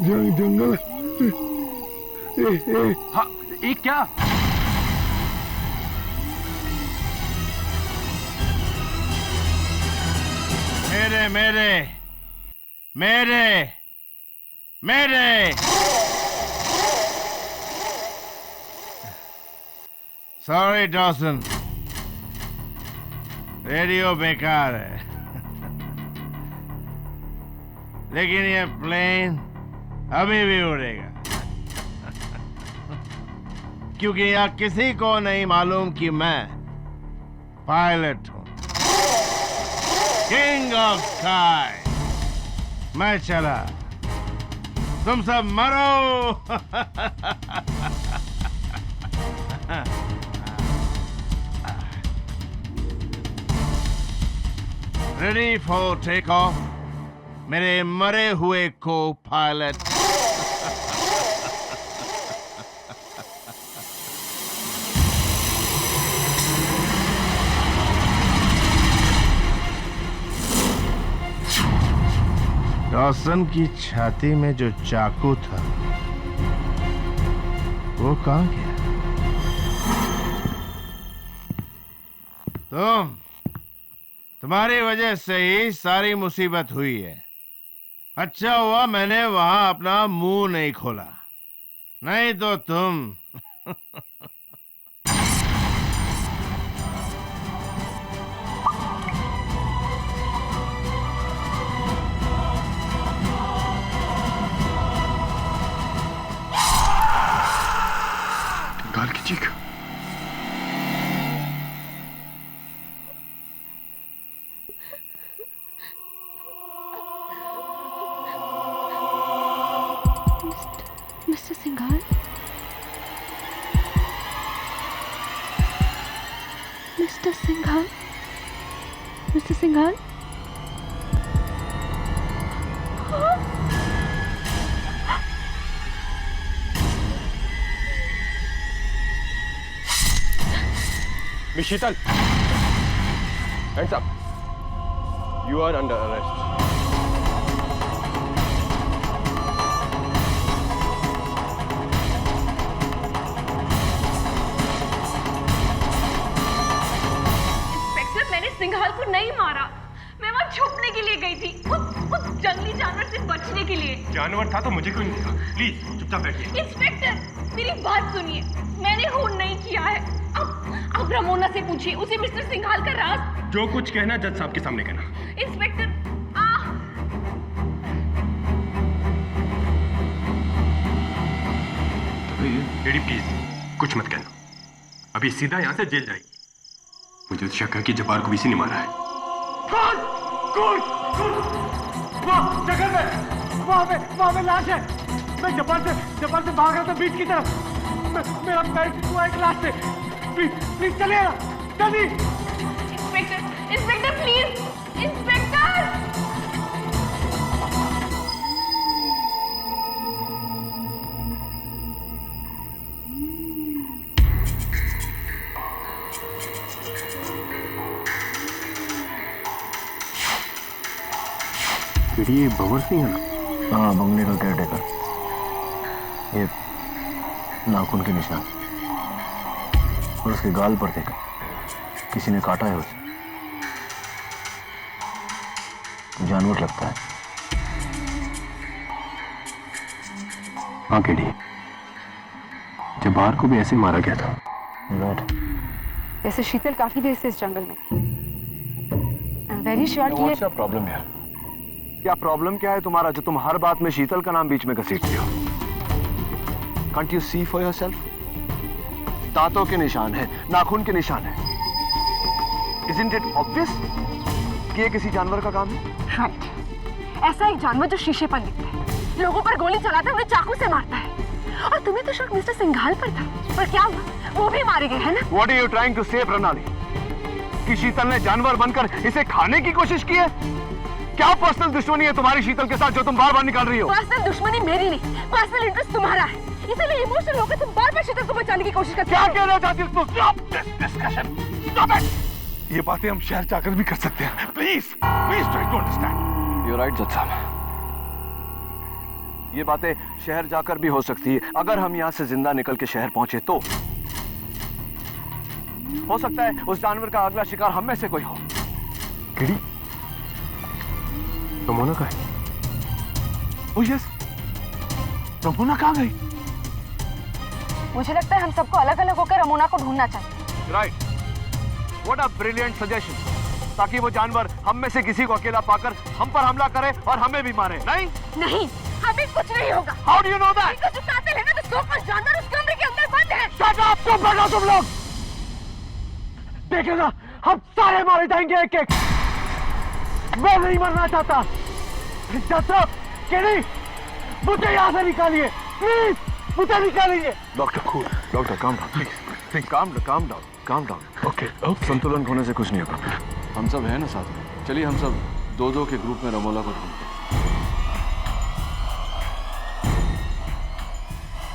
जंगल। हाँ, एक क्या? मेरे मेरे सॉरी डॉसन, रेडियो बेकार है, लेकिन ये प्लेन अभी भी उड़ेगा क्योंकि यह किसी को नहीं मालूम कि मैं पायलट हूं, किंग ऑफ स्काई। मैं चला, तुम सब मरो। रेडी फॉर टेक ऑफ मेरे मरे हुए को पायलट। डॉसन की छाती में जो चाकू था वो कहां गया? तुम्हारी वजह से ही सारी मुसीबत हुई है। अच्छा हुआ मैंने वहां अपना मुंह नहीं खोला, नहीं तो तुम गाल की चीख। Mister Singhal, mister Singhal, mister Singhal. Miss Sheetal, hands up. You are under arrest. Inspector, मैंने सिंघाल को नहीं मारा। मैं वहाँ छुपने के लिए गई थी, उस जंगली जानवर से बचने के लिए। जानवर था तो मुझे क्यों नहीं देखा? प्लीज चुपचाप बैठिए। इंस्पेक्टर, मेरी बात सुनिए, मैंने खून नहीं किया है। अब रमोना से पूछिए, उसे मिस्टर सिंघाल का राज। जो कुछ कहना जज साहब के सामने कहना। इंस्पेक्टर, लेडी प्लीज कुछ मत कहना, अभी सीधा यहाँ से जेल जाएगी। मुझे शक है कि जब्बार को किसी ने मारा है। वहाँ पे लाश है। मैं जब्बार से भाग रहा था बीच की तरफ। मेरा पैर हुआ एक लाश से। प्लीज चलिएगा जल्दी। Inspector please, inspector. ये भंवर सिंह है ना? हाँ, बंगले का केयरटेकर। ये नाखून के निशान और उसके गाल पर देखा, किसी ने काटा है उसे। जानवर लगता है। हाँ केडी, जब्बार को भी ऐसे मारा गया था। राइट। वैसे शीतल काफी देर से इस जंगल में। आई एम वेरी श्योर कि ये प्रॉब्लम है। क्या प्रॉब्लम क्या है तुम्हारा जो तुम हर बात में शीतल का नाम बीच में घसीटते हो? Can't you see for yourself? दांतों के निशान है, नाखून के निशान है। Isn't it obvious कि ये किसी जानवर का काम है? Right. ऐसा एक जानवर जो शीशे पर दिखता है, लोगों पर गोली चलाता है, उन्हें चाकू से मारता है। और तुम्हें तो शक मिस्टर सिंघाल पर था, पर क्या हुआ? वो भी मारे गए, है ना? What are you trying to say, प्रणाली? कि शीतल ने जानवर बनकर इसे खाने की कोशिश की है? क्या पर्सनल दुश्मनी है तुम्हारी शीतल के साथ जो तुम बार बार निकाल रही हो? पर्सनल दुश्मनी मेरी नहीं, पर्सनल इंटरेस्ट तुम्हारा है। इसलिए इमोशनल होकर तुम बार बार शीतल को बचाने की कोशिश करते हो। क्या कहना चाहती हो? Stop this discussion. Stop it. ये बातें हम शहर जाकर भी कर सकते हैं। Please try to understand. You're right, जज साहब। ये बातें शहर जाकर भी हो सकती है। अगर हम यहाँ से जिंदा निकल के शहर पहुंचे तो हो सकता है उस जानवर का अगला शिकार हम में से कोई हो। केडी, रमोना का है? ओह यस, रमोना कहाँ गई? मुझे लगता है हम सबको अलग अलग होकर रमोना को ढूंढना चाहिए। Right, what a brilliant suggestion, ताकि वो जानवर हम में से किसी को अकेला पाकर हम पर हमला करे और हमें भी मारे। नहीं नहीं, हमें कुछ नहीं होगा। How do you know that? जो कातिल है ना, तो सोफर जानवर उस कमरे के अंदर बंद है। शट अप, चुप बैठो तुम लोग। देखेगा हम सारे मारे जाएंगे एक एक। मैं नहीं मरना चाहता। डॉक्टर केरी, मुझे यहाँ से निकालिए प्लीज, मुझे निकालिए। Doctor cool, doctor calm down please, calm down. Okay, संतुलन खोने से कुछ नहीं होगा। हम सब हैं ना साथ में, चलिए हम सब दो दो के ग्रुप में रमोला को ढूंढते हैं।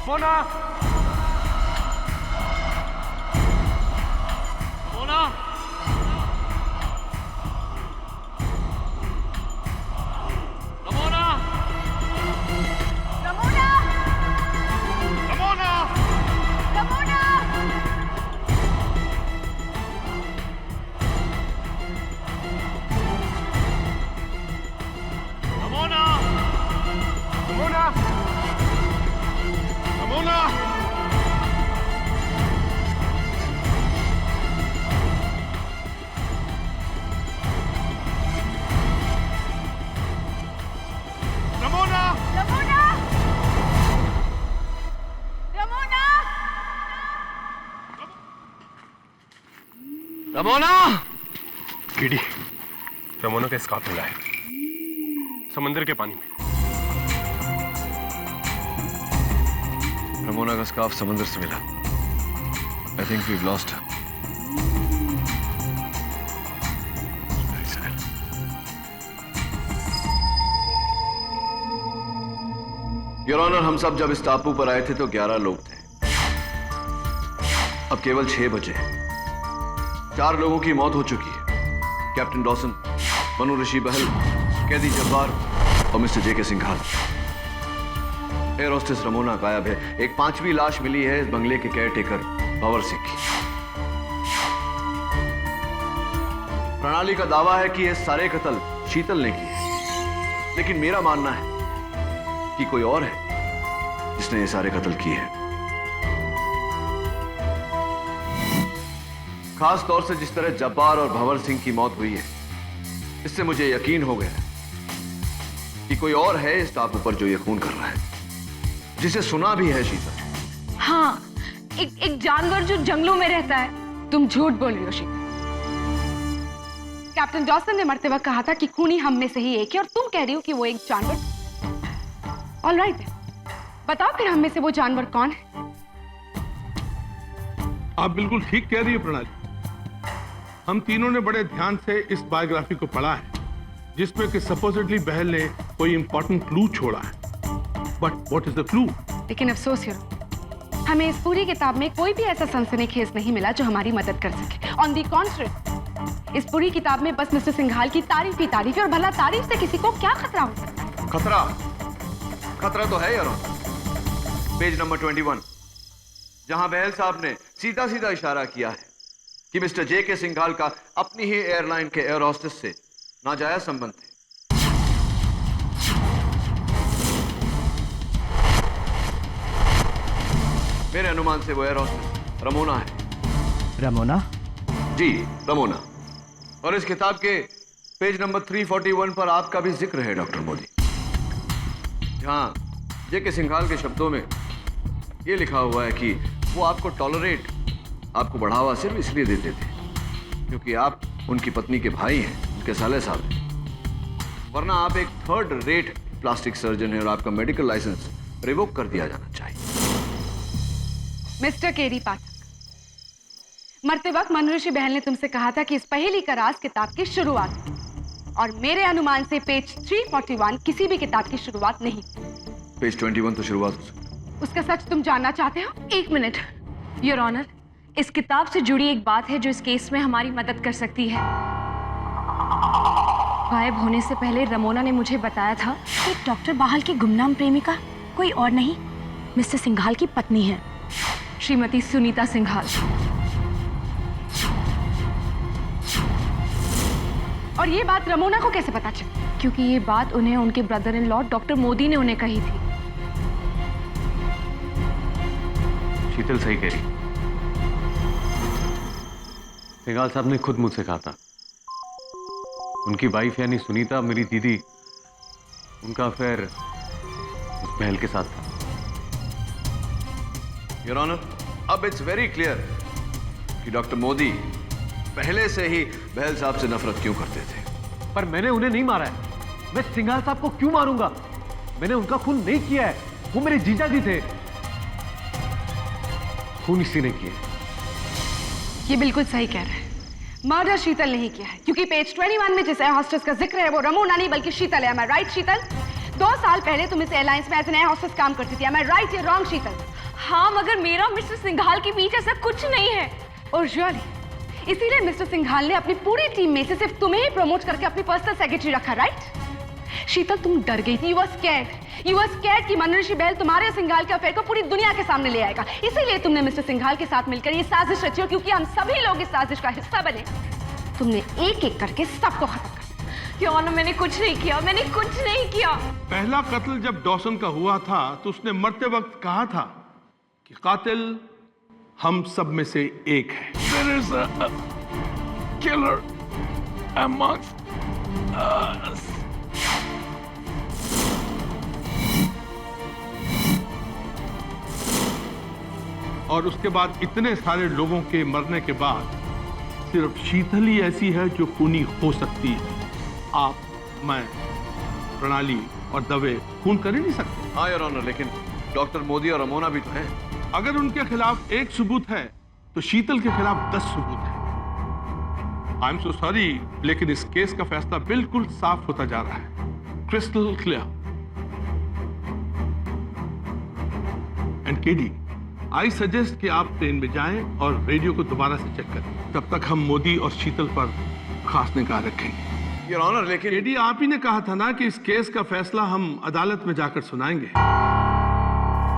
Mona, Mona, Ramona, Ramona, Ramona, Ramona. Ramona, Ramona, Ramona. Ramona, Ramona, Ramona, Ramona. Kiddie, Ramona का स्कार्फ मिला है समंदर के पानी में। रमोना का स्कार्फ समंदर से मिला। I think we lost her. Very sad. Your honour, हम सब जब इस टापू पर आए थे तो 11 लोग थे। अब केवल 6 बचे हैं। 4 लोगों की मौत हो चुकी है, कैप्टन डॉसन, मनु ऋषि बहल, कैदी जब्बार और मिस्टर जेके सिंघाल। एयर होस्टेस रमोना गायब है। एक 5वीं लाश मिली है इस बंगले के केयरटेकर भंवर सिंह की। प्रणाली का दावा है कि ये सारे कत्ल शीतल ने किए, लेकिन मेरा मानना है कि कोई और है जिसने ये सारे कत्ल किए हैं। खास तौर से जिस तरह जब्बार और भंवर सिंह की मौत हुई है, इससे मुझे यकीन हो गया कि कोई और है इस टापू पर जो ये खून कर रहा है, जिसे सुना भी है शीतल। हाँ, एक जानवर जो जंगलों में रहता है। तुम झूठ बोल रही हो शीतल। कैप्टन डॉसन ने मरते वक्त कहा था कि खूनी हम में से ही एक है, और तुम कह रही हो कि वो एक जानवर। ऑल राइट, बताओ फिर हम में से वो जानवर कौन है? आप बिल्कुल ठीक कह रही है प्रणाली। हम तीनों ने बड़े ध्यान से इस बायोग्राफी को पढ़ा है, जिसमें कि सपोजिटली बहल ने कोई इंपॉर्टेंट क्लू छोड़ा है। But what is the clue? लेकिन अफसोस हीरो, हमें इस पूरी किताब में कोई भी ऐसा सनसनीखेज नहीं मिला जो हमारी मदद कर सके। ऑन दी कॉन्ट्रेरी, इस पूरी किताब में बस मिस्टर सिंघाल की तारीफ ही तारीफ है, और भला तारीफ से किसी को क्या खतरा हो सकता है? खतरा तो है यार। पेज नंबर 21, जहां बहल साहब ने सीधा सीधा इशारा किया है कि मिस्टर जेके सिंघाल का अपनी ही एयरलाइन के एयर होस्टेस से नाजायज संबंध है। मेरे अनुमान से वो एयर होस्टेस रमोना है। रमोना? जी, रमोना। और इस किताब के पेज नंबर 341 पर आपका भी जिक्र है डॉक्टर मोदी, जहां जेके सिंघाल के शब्दों में यह लिखा हुआ है कि वो आपको टॉलरेट, आपको बढ़ावा सिर्फ इसलिए देते थे क्योंकि आप उनकी पत्नी के भाई हैं, उनके साले साहब हैं। वरना आप एक 3rd रेट प्लास्टिक सर्जन हैं और आपका मेडिकल लाइसेंस रिवोक कर दिया जाना चाहिए। मिस्टर केरी पाठक, मरते वक्त मनु ऋषि बहल ने तुमसे कहा था कि इस पहेली का राज किताब की शुरुआत है, और मेरे अनुमान से पेज 341 किसी भी किताब की शुरुआत नहीं। पेज 21 तो शुरुआत हो सकती है। उसका सच तुम जानना चाहते हो? एक मिनट योर ऑनर, इस किताब से जुड़ी एक बात है जो इस केस में हमारी मदद कर सकती है। गायब होने से पहले रमोना ने मुझे बताया था कि डॉक्टर बाहल की गुमनाम प्रेमिका कोई और नहीं, मिस्टर सिंघाल की पत्नी है, श्रीमती सुनीता सिंघाल। और ये बात रमोना को कैसे पता चली? क्योंकि ये बात उन्हें उनके brother in law doctor Modi ने उन्हें कही थी। शीतल सही कह रही। सिंघाल साहब ने खुद मुझसे कहा था, उनकी वाइफ यानी सुनीता, मेरी दीदी, उनका अफेयर उस महल के साथ था। योर ऑनर, अब इट्स वेरी क्लियर कि डॉक्टर मोदी पहले से ही बहल साहब से नफरत क्यों करते थे। पर मैंने उन्हें नहीं मारा है। मैं सिंघाल साहब को क्यों मारूंगा? मैंने उनका खून नहीं किया है, वो मेरे जीजा जी थे। खून इसी ने किया। ये बिल्कुल सही कह रहा है। मर्डर शीतल नहीं किया है, क्योंकि पेज 21 में जिस एयर होस्टेस का जिक्र है वो रमोना नहीं बल्कि शीतल है। Am I right, शीतल? 2 साल पहले तुम इस एयरलाइंस में एज एन एयर होस्टेस काम करती थी। Am I right या रॉन्ग, शीतल? हाँ, मगर मेरा मिस्टर सिंघाल के बीच ऐसा कुछ नहीं है। और रियली इसीलिए मिस्टर सिंघाल ने अपनी पूरी टीम में से सिर्फ तुम्हें ही प्रमोट करके अपनी पर्सनल सेक्रेटरी रखा, राइट? शीतल, तुम डर गई थी। You were scared कि मनोरशी बहल तुम्हारे सिंघाल के अफेयर को पूरी दुनिया के सामने ले आएगा। इसीलिए तुमने मिस्टर सिंघाल के साथ मिलकर ये साजिश रची, और क्योंकि हम सभी लोग इस साजिश का हिस्सा बने, तुमने एक एक करके सबको खत्म कर दिया। क्यों ना, मैंने कुछ नहीं किया, मैंने कुछ नहीं किया। पहला कत्ल जब डॉसन का हुआ था तो उसने मरते वक्त कहा था कि कातिल हम सब में से एक है। There is a killer amongst us. और उसके बाद इतने सारे लोगों के मरने के बाद सिर्फ शीतल ही ऐसी है जो खूनी हो सकती है। आप, मैं, प्रणाली और दवे खून कर ही नहीं सकते। हाँ योर ऑनर, लेकिन डॉक्टर मोदी और रमोना भी तो हैं। अगर उनके खिलाफ एक सबूत है तो शीतल के खिलाफ 10 सबूत है। आई एम सो सॉरी, लेकिन इस केस का फैसला बिल्कुल साफ होता जा रहा है, crystal clear. And KD, I suggest कि आप ट्रेन में जाएं और रेडियो को दोबारा से चेक करें। तब तक हम मोदी और शीतल पर खास निगाह रखेंगे। योर ऑनर, लेकिन केडी, आप ही ने कहा था ना कि इस केस का फैसला हम अदालत में जाकर सुनाएंगे।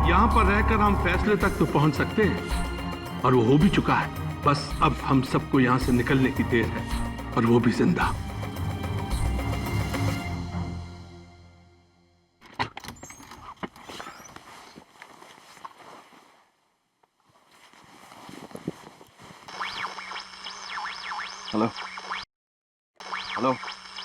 यहां पर रहकर हम फैसले तक तो पहुंच सकते हैं, और वो हो भी चुका है। बस अब हम सबको यहां से निकलने की देर है, और वो भी जिंदा। हेलो हेलो,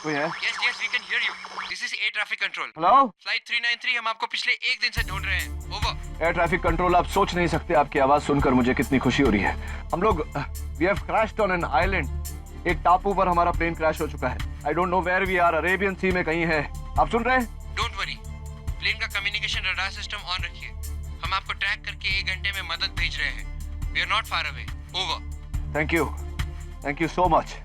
कोई है? Yes, yes, we can hear you. This is air traffic control. Hello, Flight 393 हम आपको पिछले 1 दिन से ढूंढ रहे हैं। Over. एयर ट्रैफिक कंट्रोल, आप सोच नहीं सकते आपकी आवाज सुनकर मुझे कितनी खुशी हो रही है। हम लोग we have crashed on an island. एक टापू पर हमारा प्लेन क्रैश हो चुका है। I don't know where we are. Arabian sea में कहीं है। आप सुन रहे हैं? Don't worry. प्लेन का कम्युनिकेशन रडार सिस्टम ऑन रखिए। हम आपको ट्रैक करके 1 घंटे में मदद भेज रहे हैं। We are not far away. Over. Thank you so much.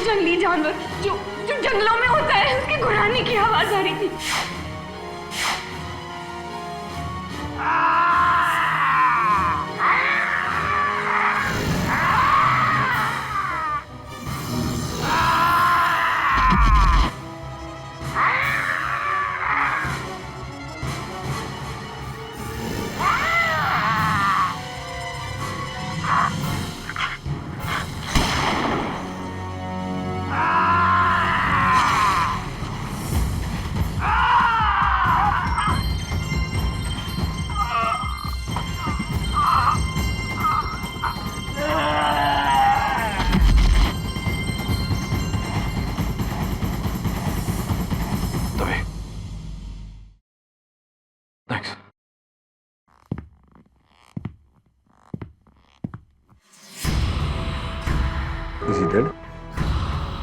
जंगली जानवर जो जंगलों में होता है, उसकी गुर्राने की आवाज आ रही थी। dead?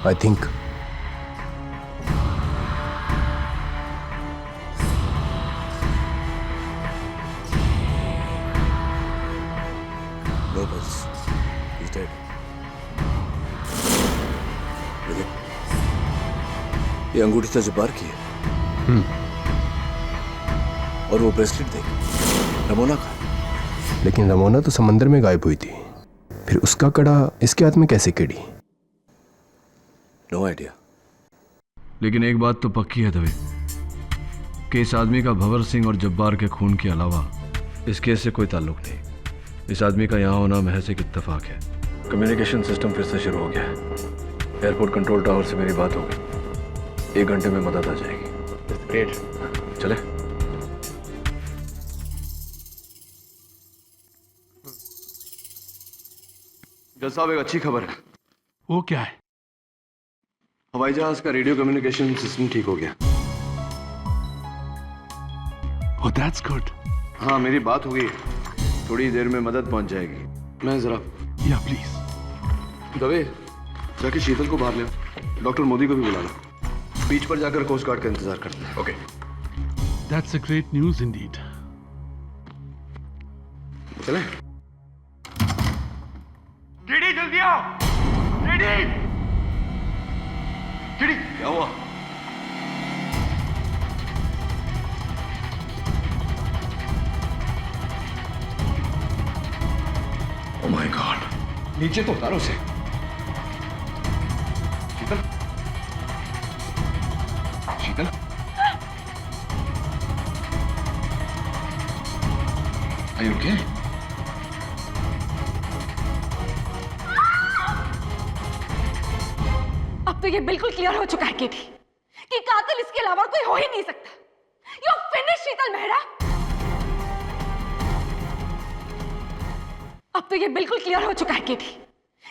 I think. No, boss. He's dead. ये अंगूठी तो जब्बार की है। और वो ब्रेसलेट देख, रमोना का। लेकिन रमोना तो समंदर में गायब हुई थी, फिर उसका कड़ा इसके हाथ में कैसे केड़ी? No idea. लेकिन एक बात तो पक्की है दवे कि इस आदमी का भंवर सिंह और जब्बार के खून के अलावा इस केस से कोई ताल्लुक नहीं। इस आदमी का यहाँ होना महज एक इत्तेफाक है। कम्युनिकेशन सिस्टम फिर से शुरू हो गया है। एयरपोर्ट कंट्रोल टावर से मेरी बात हो गई, 1 घंटे में मदद आ जाएगी। ग्रेट, चले। जज साहब, एक अच्छी खबर है। वो क्या है? हवाई जहाज का रेडियो कम्युनिकेशन सिस्टम ठीक हो गया। Oh, that's good. हाँ, मेरी बात हो गई, थोड़ी देर में मदद पहुंच जाएगी। मैं जरा Yeah, please. दवे, जाके शीतल को बाहर ले, डॉक्टर मोदी को भी बुला लो। बीच पर जाकर कोस्ट गार्ड का इंतजार करते हैं। Okay. That's a great news indeed. चलें? डीडी जल्दी आओ! डीडी! डीडी, क्या हुआ? Oh my God! नीचे तो उतारो उसे। शीतल? शीतल? Are you okay? अब तो ये बिल्कुल क्लियर हो चुका है केटी कि कातिल इसके अलावा कोई हो ही नहीं सकता। यू फिनिश शीतल मेहरा। अब तो ये बिल्कुल क्लियर हो चुका है केटी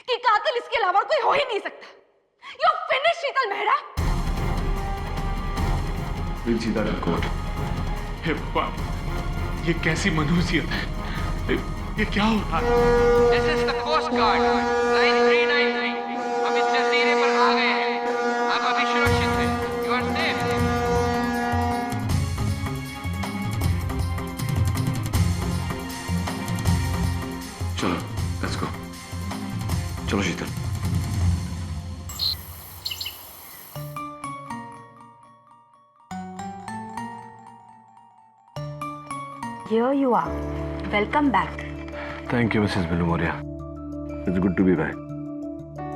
कि कातिल इसके अलावा कोई हो ही नहीं सकता। यू फिनिश शीतल मेहरा। दिल सीधा कर कोर्ट। हे भगवान, ये कैसी मनुष्यत है? ये क्या हो रहा है? This is the Coast Guard, line 393. हम इस जजीरे पर आ गए हैं। आप अभी सुरक्षित हैं। You are safe. चलो, let's go. चलो शीतल। Here you are. Welcome back. Thank you, Mrs. Bilumoria. It's good to be back.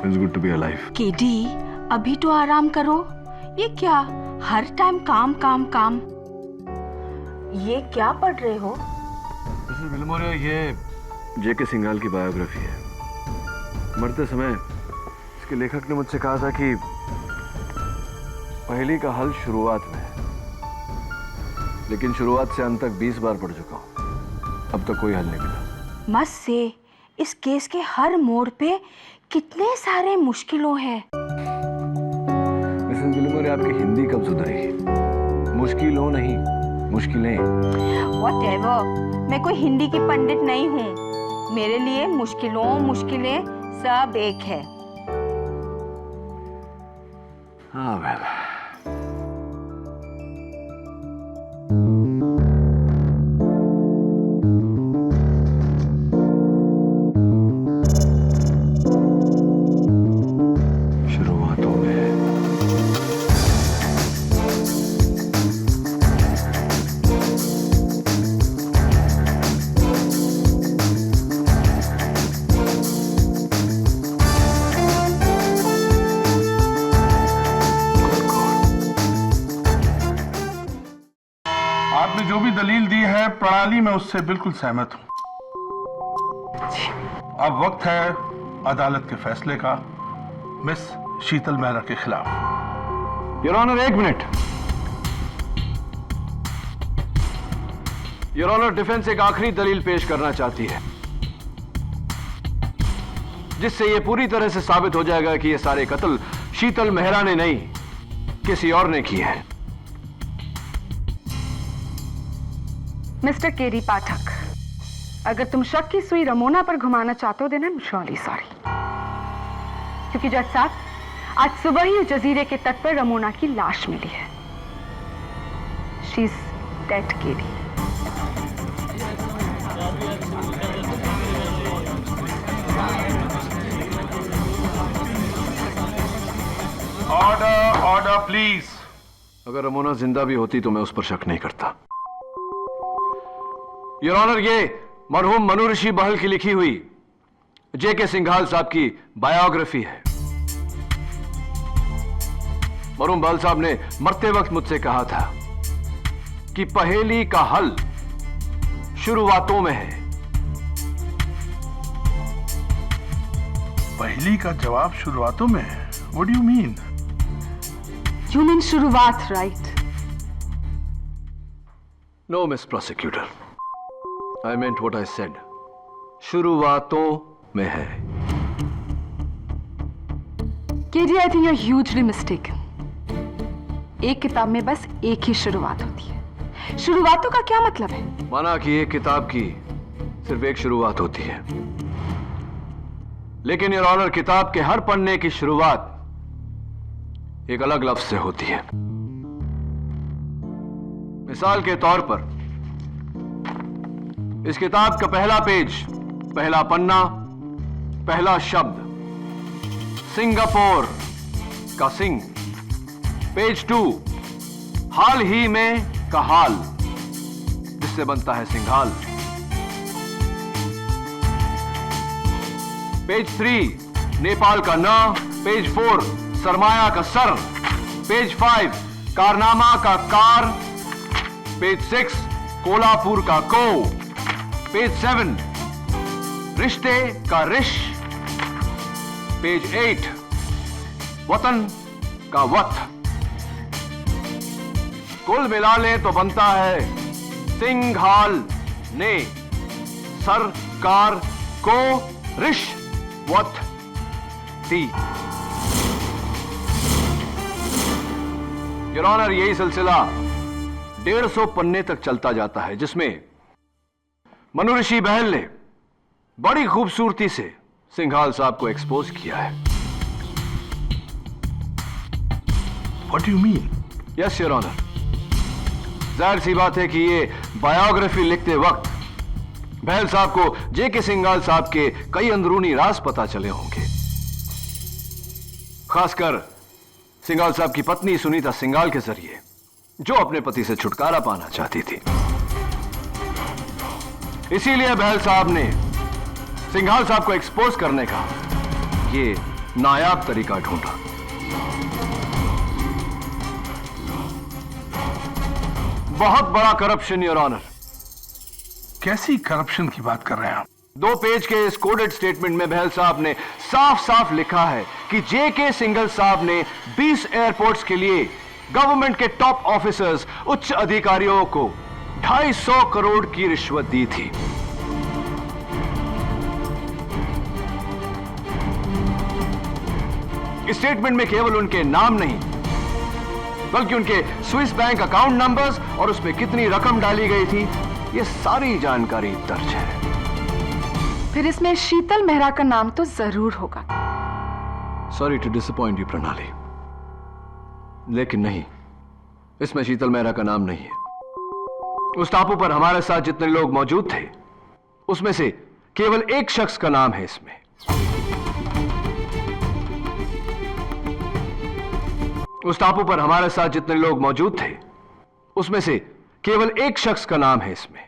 It's good to be alive. KD, अभी तो आराम करो। ये क्या हर टाइम काम काम काम? ये क्या पढ़ रहे हो? मिसेस बिलमोरिया, ये जेके सिंघाल की बायोग्राफी है। मरते समय इसके लेखक ने मुझसे कहा था कि पहेली का हल शुरुआत में है, लेकिन शुरुआत से अंत तक 20 बार पढ़ चुका हूं, अब तक कोई हल नहीं मिला। मत से इस केस के हर मोड़ पे कितने सारे मुश्किलों हैं। मिसेस बिलमोरिया, आपकी हिंदी कब सुधरेगी? मुश्किलों नहीं, मुश्किलें। Whatever, मैं कोई हिंदी की पंडित नहीं हूँ। मेरे लिए मुश्किलें सब एक है। हाँ वेल। शुरुआतों में आपने जो भी दलील दी है प्रणाली में उससे बिल्कुल सहमत हूं। अब वक्त है अदालत के फैसले का मिस शीतल मेहरा के खिलाफ। Your honour, 1 minute. Your honour, defence एक आखिरी दलील पेश करना चाहती है जिससे यह पूरी तरह से साबित हो जाएगा कि ये सारे कत्ल शीतल मेहरा ने नहीं, किसी और ने किए हैं। मिस्टर केरी पाठक, अगर तुम शक की सुई रमोना पर घुमाना चाहते हो then I am really sorry, क्योंकि जज साहब, आज सुबह ही जजीरे के तट पर रमोना की लाश मिली है। She is dead KD. Order, order please. अगर रमोना जिंदा भी होती तो मैं उस पर शक नहीं करता। योर ऑनर, ये मरहूम मनु ऋषि बहल की लिखी हुई जेके सिंघाल साहब की बायोग्राफी है। मरहूम बहल साहब ने मरते वक्त मुझसे कहा था कि पहेली का हल शुरुआतों में है। पहेली का जवाब शुरुआतों में है? What do you mean? You mean शुरुआत, right? No, Miss Prosecutor. I meant what I said. शुरुआतों में है। KD, I think you're hugely mistaken. एक किताब में बस एक ही शुरुआत होती है। शुरुआतों का क्या मतलब है? माना कि एक किताब की सिर्फ एक शुरुआत होती है, लेकिन योर ऑनर, किताब के हर पन्ने की शुरुआत एक अलग लफ्ज से होती है। मिसाल के तौर पर इस किताब का पहला पेज, पहला पन्ना, पहला शब्द सिंगापुर का सिंग। पेज 2 हाल ही में का हाल, जिससे बनता है सिंघाल। पेज 3 नेपाल का न। पेज 4 सरमाया का सर। पेज 5 कारनामा का कार। पेज 6 कोल्हापुर का को। पेज 7 रिश्ते का रिश। पेज 8 वतन का वत। कुल मिला ले तो बनता है सिंघाल ने सरकार को रिश्वत दी। योर ऑनर, यही सिलसिला 150 पन्ने तक चलता जाता है, जिसमें मनु ऋषि बहल ने बड़ी खूबसूरती से सिंघाल साहब को एक्सपोज किया है। What do you mean? Yes your honour, जाहिर सी बात है कि ये बायोग्राफी लिखते वक्त बहल साहब को जेके सिंघाल साहब के कई अंदरूनी राज पता चले होंगे। खासकर सिंघाल साहब की पत्नी सुनीता सिंघाल के जरिए, जो अपने पति से छुटकारा पाना चाहती थी। इसीलिए बहल साहब ने सिंघाल साहब को एक्सपोज करने का ये नायाब तरीका ढूंढा। बहुत बड़ा करप्शन योर ऑनर। कैसी करप्शन की बात कर रहे हैं आप? 2 पेज के इस कोडेड स्टेटमेंट में बहल साहब ने साफ साफ लिखा है कि जेके सिंघाल साहब ने 20 एयरपोर्ट्स के लिए गवर्नमेंट के टॉप ऑफिसर्स, उच्च अधिकारियों को 250 करोड़ की रिश्वत दी थी। इस स्टेटमेंट में केवल उनके नाम नहीं, बल्कि उनके स्विस बैंक अकाउंट नंबर्स और उसमें कितनी रकम डाली गई थी, यह सारी जानकारी दर्ज है। फिर इसमें शीतल मेहरा का नाम तो जरूर होगा। सॉरी टू डिसअपॉइंट यू प्रणाली, लेकिन नहीं, इसमें शीतल मेहरा का नाम नहीं है। उस टापू पर हमारे साथ जितने लोग मौजूद थे, उसमें से केवल एक शख्स का नाम है इसमें। उस टापू पर हमारे साथ जितने लोग मौजूद थे, उसमें से केवल एक शख्स का नाम है इसमें।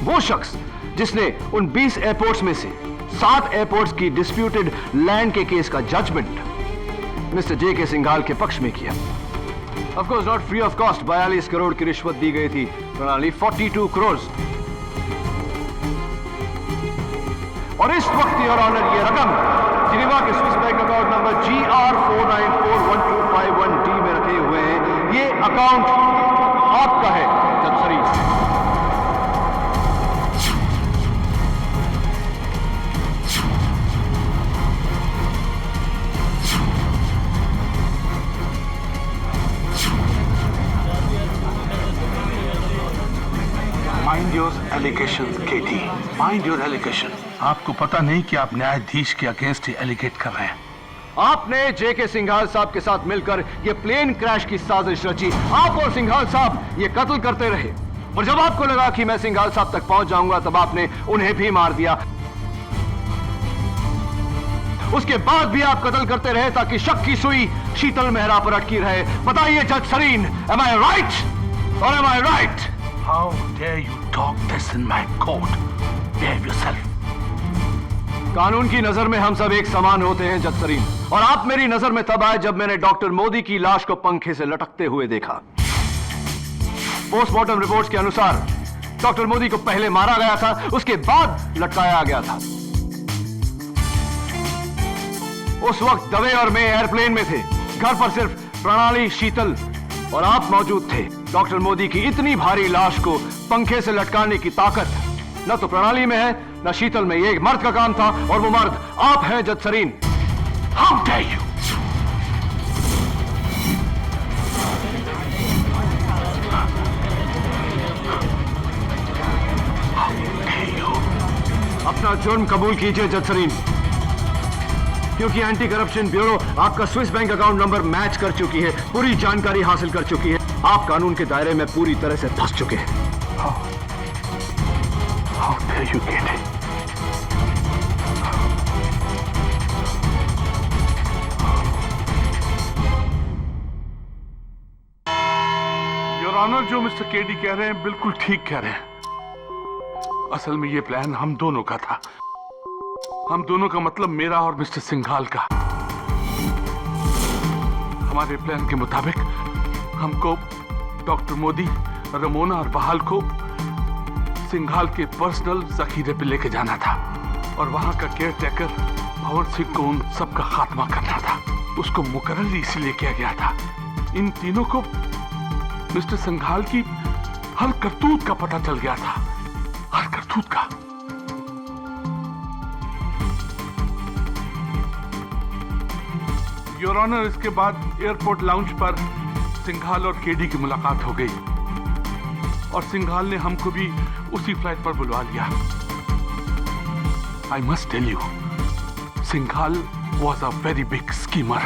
वो शख्स जिसने उन 20 एयरपोर्ट्स में से 7 एयरपोर्ट्स की डिस्प्यूटेड लैंड के केस का जजमेंट मिस्टर जेके सिंघाल के पक्ष में किया। Of course not free of cost. 42 crore की रिश्वत दी गई थी प्रणाली, 42 करोड़। और इस वक्त योर ऑनर ये रकम जिनेवा के Swiss bank account number GR49412551D में रखे हुए हैं। ये अकाउंट आपका है जज Sharif. Mind your allegations Katie, mind your allegation. आपको पता नहीं कि आप न्यायाधीश के अगेंस्ट ही एलिगेट कर रहे हैं। आपने जेके सिंघाल साहब के साथ मिलकर ये प्लेन क्रैश की साजिश रची। आप और सिंघाल साहब ये कत्ल करते रहे, और जब आपको लगा कि मैं सिंघाल साहब तक पहुंच जाऊंगा तब आपने उन्हें भी मार दिया। उसके बाद भी आप कत्ल करते रहे ताकि शक की सुई शीतल मेहरा पर अटकी रहे। बताइए जज Sarin, am I right or am I right? How dare you talk this in my court? Behave yourself. कानून की नजर में हम सब एक समान होते हैं जज सरीन, और आप मेरी नजर में तब आए जब मैंने डॉक्टर मोदी की लाश को पंखे से लटकते हुए देखा। पोस्टमार्टम रिपोर्ट्स के अनुसार डॉक्टर मोदी को पहले मारा गया था, उसके बाद लटकाया गया था। उस वक्त दवे और मैं एयरप्लेन में थे। घर पर सिर्फ प्रणाली, शीतल और आप मौजूद थे। डॉक्टर मोदी की इतनी भारी लाश को पंखे से लटकाने की ताकत न तो प्रणाली में है न शीतल में। ये एक मर्द का काम था, और वो मर्द आप हैं जज सरीन। How dare you? अपना जुर्म कबूल कीजिए जज सरीन, क्योंकि एंटी करप्शन ब्यूरो आपका Swiss bank account number match कर चुकी है, पूरी जानकारी हासिल कर चुकी है। आप कानून के दायरे में पूरी तरह से फंस चुके हैं। How dare you get it? Your honour, जो मिस्टर केडी कह रहे हैं बिल्कुल ठीक कह रहे हैं। असल में ये प्लान हम दोनों का था। हम दोनों का मतलब मेरा और मिस्टर सिंघाल का। हमारे प्लान के मुताबिक हमको डॉक्टर मोदी, रमोना और बहाल को सिंघाल के पर्सनल जखीरे पे लेके जाना था, और वहां का केयर टेकर भंवर सिंह को उन सबका खात्मा करना था। उसको मुकर्रर इसलिए किया गया था। इन तीनों को मिस्टर सिंघाल की हर करतूत का पता चल गया था, हर करतूत का। योर ऑनर, इसके बाद एयरपोर्ट लाउंज पर सिंघाल और केडी की मुलाकात हो गई, और सिंघाल ने हमको भी उसी फ्लाइट पर बुलवा लिया। I must tell you, Singhal was a very big schemer.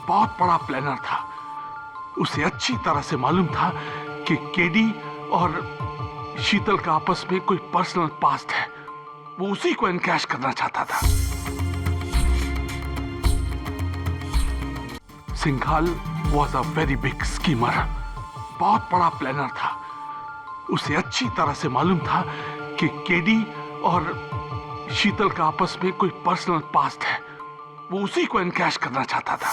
बहुत बड़ा प्लानर था। उसे अच्छी तरह से मालूम था कि केडी और शीतल का आपस में कोई पर्सनल पास्ट है। वो उसी को एनकैश करना चाहता था। Singhal was a very big schemer. बहुत बड़ा प्लानर था। उसे अच्छी तरह से मालूम था कि केडी और शीतल का आपस में कोई पर्सनल पास्ट है। वो उसी को एनकैश करना चाहता था।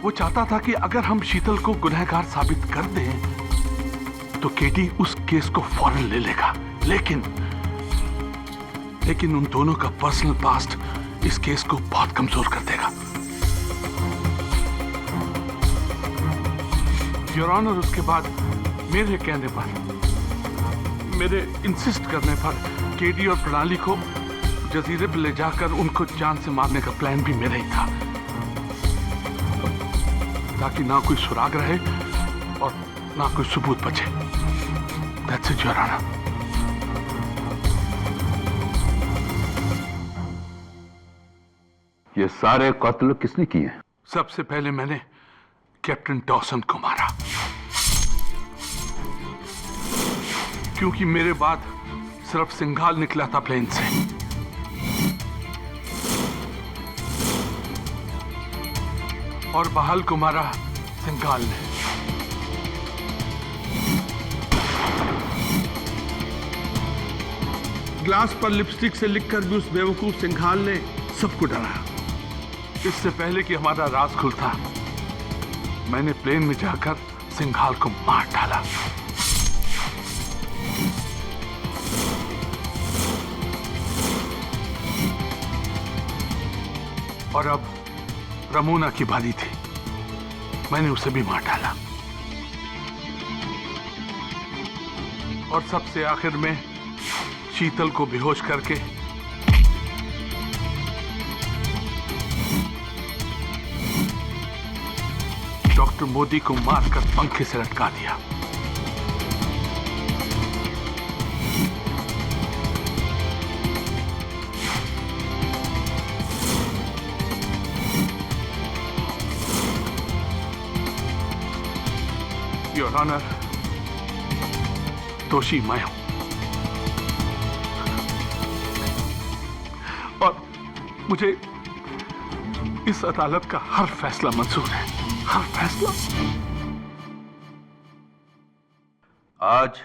वो चाहता था कि अगर हम शीतल को गुनहगार साबित कर दें तो केडी उस केस को फौरन ले लेगा। लेकिन उन दोनों का पर्सनल पास्ट इस केस को बहुत कमजोर कर देगा। योर ऑनर, उसके बाद मेरे कहने पर, मेरे इंसिस्ट करने पर केडी और प्रणाली को जजीरे पर ले जाकर उनको जान से मारने का प्लान भी मेरा ही था, ताकि ना कोई सुराग रहे और ना कोई सबूत बचे। That's it, your honour. ये सारे कत्ल किसने किए? सबसे पहले मैंने कैप्टन डॉसन को मारा, क्योंकि मेरे बाद सिर्फ सिंघाल निकला था प्लेन से। और बहाल को मारा सिंघाल ने। ग्लास पर लिपस्टिक से लिखकर भी उस बेवकूफ सिंघाल ने सबको डराया। इससे पहले कि हमारा राज खुलता, मैंने प्लेन में जाकर सिंघाल को मार डाला। और अब रमोना की बारी थी, मैंने उसे भी मार डाला। और सबसे आखिर में शीतल को बेहोश करके डॉक्टर मोदी को मारकर पंखे से लटका दिया। योर ऑनर, दोषी मैं हूं और मुझे इस अदालत का हर फैसला मंजूर है, हर फैसला। आज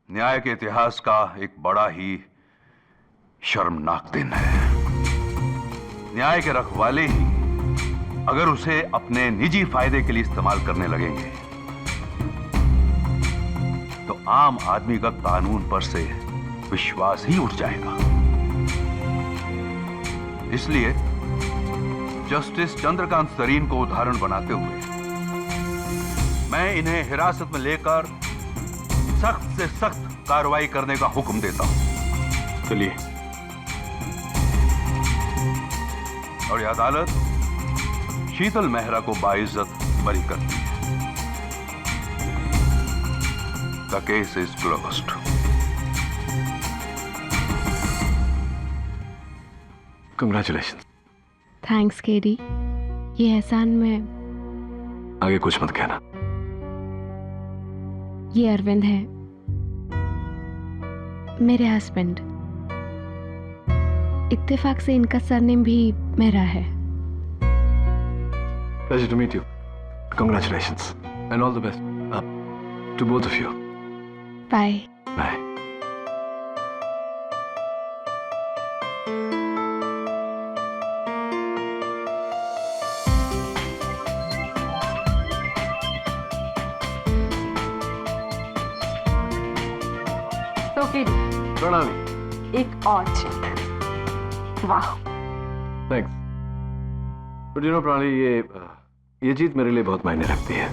न्याय के इतिहास का एक बड़ा ही शर्मनाक दिन है। न्याय के रखवाले ही अगर उसे अपने निजी फायदे के लिए इस्तेमाल करने लगेंगे तो आम आदमी का कानून पर से विश्वास ही उठ जाएगा। इसलिए जस्टिस चंद्रकांत सरीन को उदाहरण बनाते हुए मैं इन्हें हिरासत में लेकर सख्त से सख्त कार्रवाई करने का हुक्म देता हूं। चलिए। और यह अदालत शीतल मेहरा को बाइज्जत बरी करती है। The case is closed. Congratulations. Thanks KD, ये एहसान मैं आगे कुछ मत कहना। ये अरविंद है, मेरे हस्बैंड। इत्तेफाक से इनका सरनेम भी मेरा है। Pleasure to meet you. Congratulations and all the best to both of you. Bye. Bye. तो केडी, प्रणाली। एक और जीत। वाह। थैंक्स। बट यू नो प्रणाली, ये जीत मेरे लिए बहुत मायने रखती है।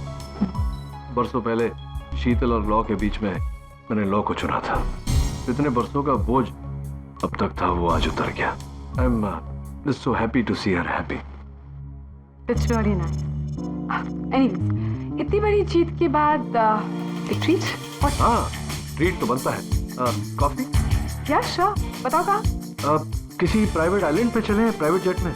बरसों पहले शीतल और लॉ के बीच में मैंने लॉ को चुना था। इतने बरसों का बोझ अब तक था, वो आज उतर गया। I am just so happy to see her happy. It's really nice. Anyways, इतनी बड़ी जीत के बाद एक ट्रीट? हाँ, ट्रीट तो बनता है। कॉफी? Yeah, sure. बताओ कहाँ? किसी प्राइवेट आइलैंड पे चलें, प्राइवेट जेट में।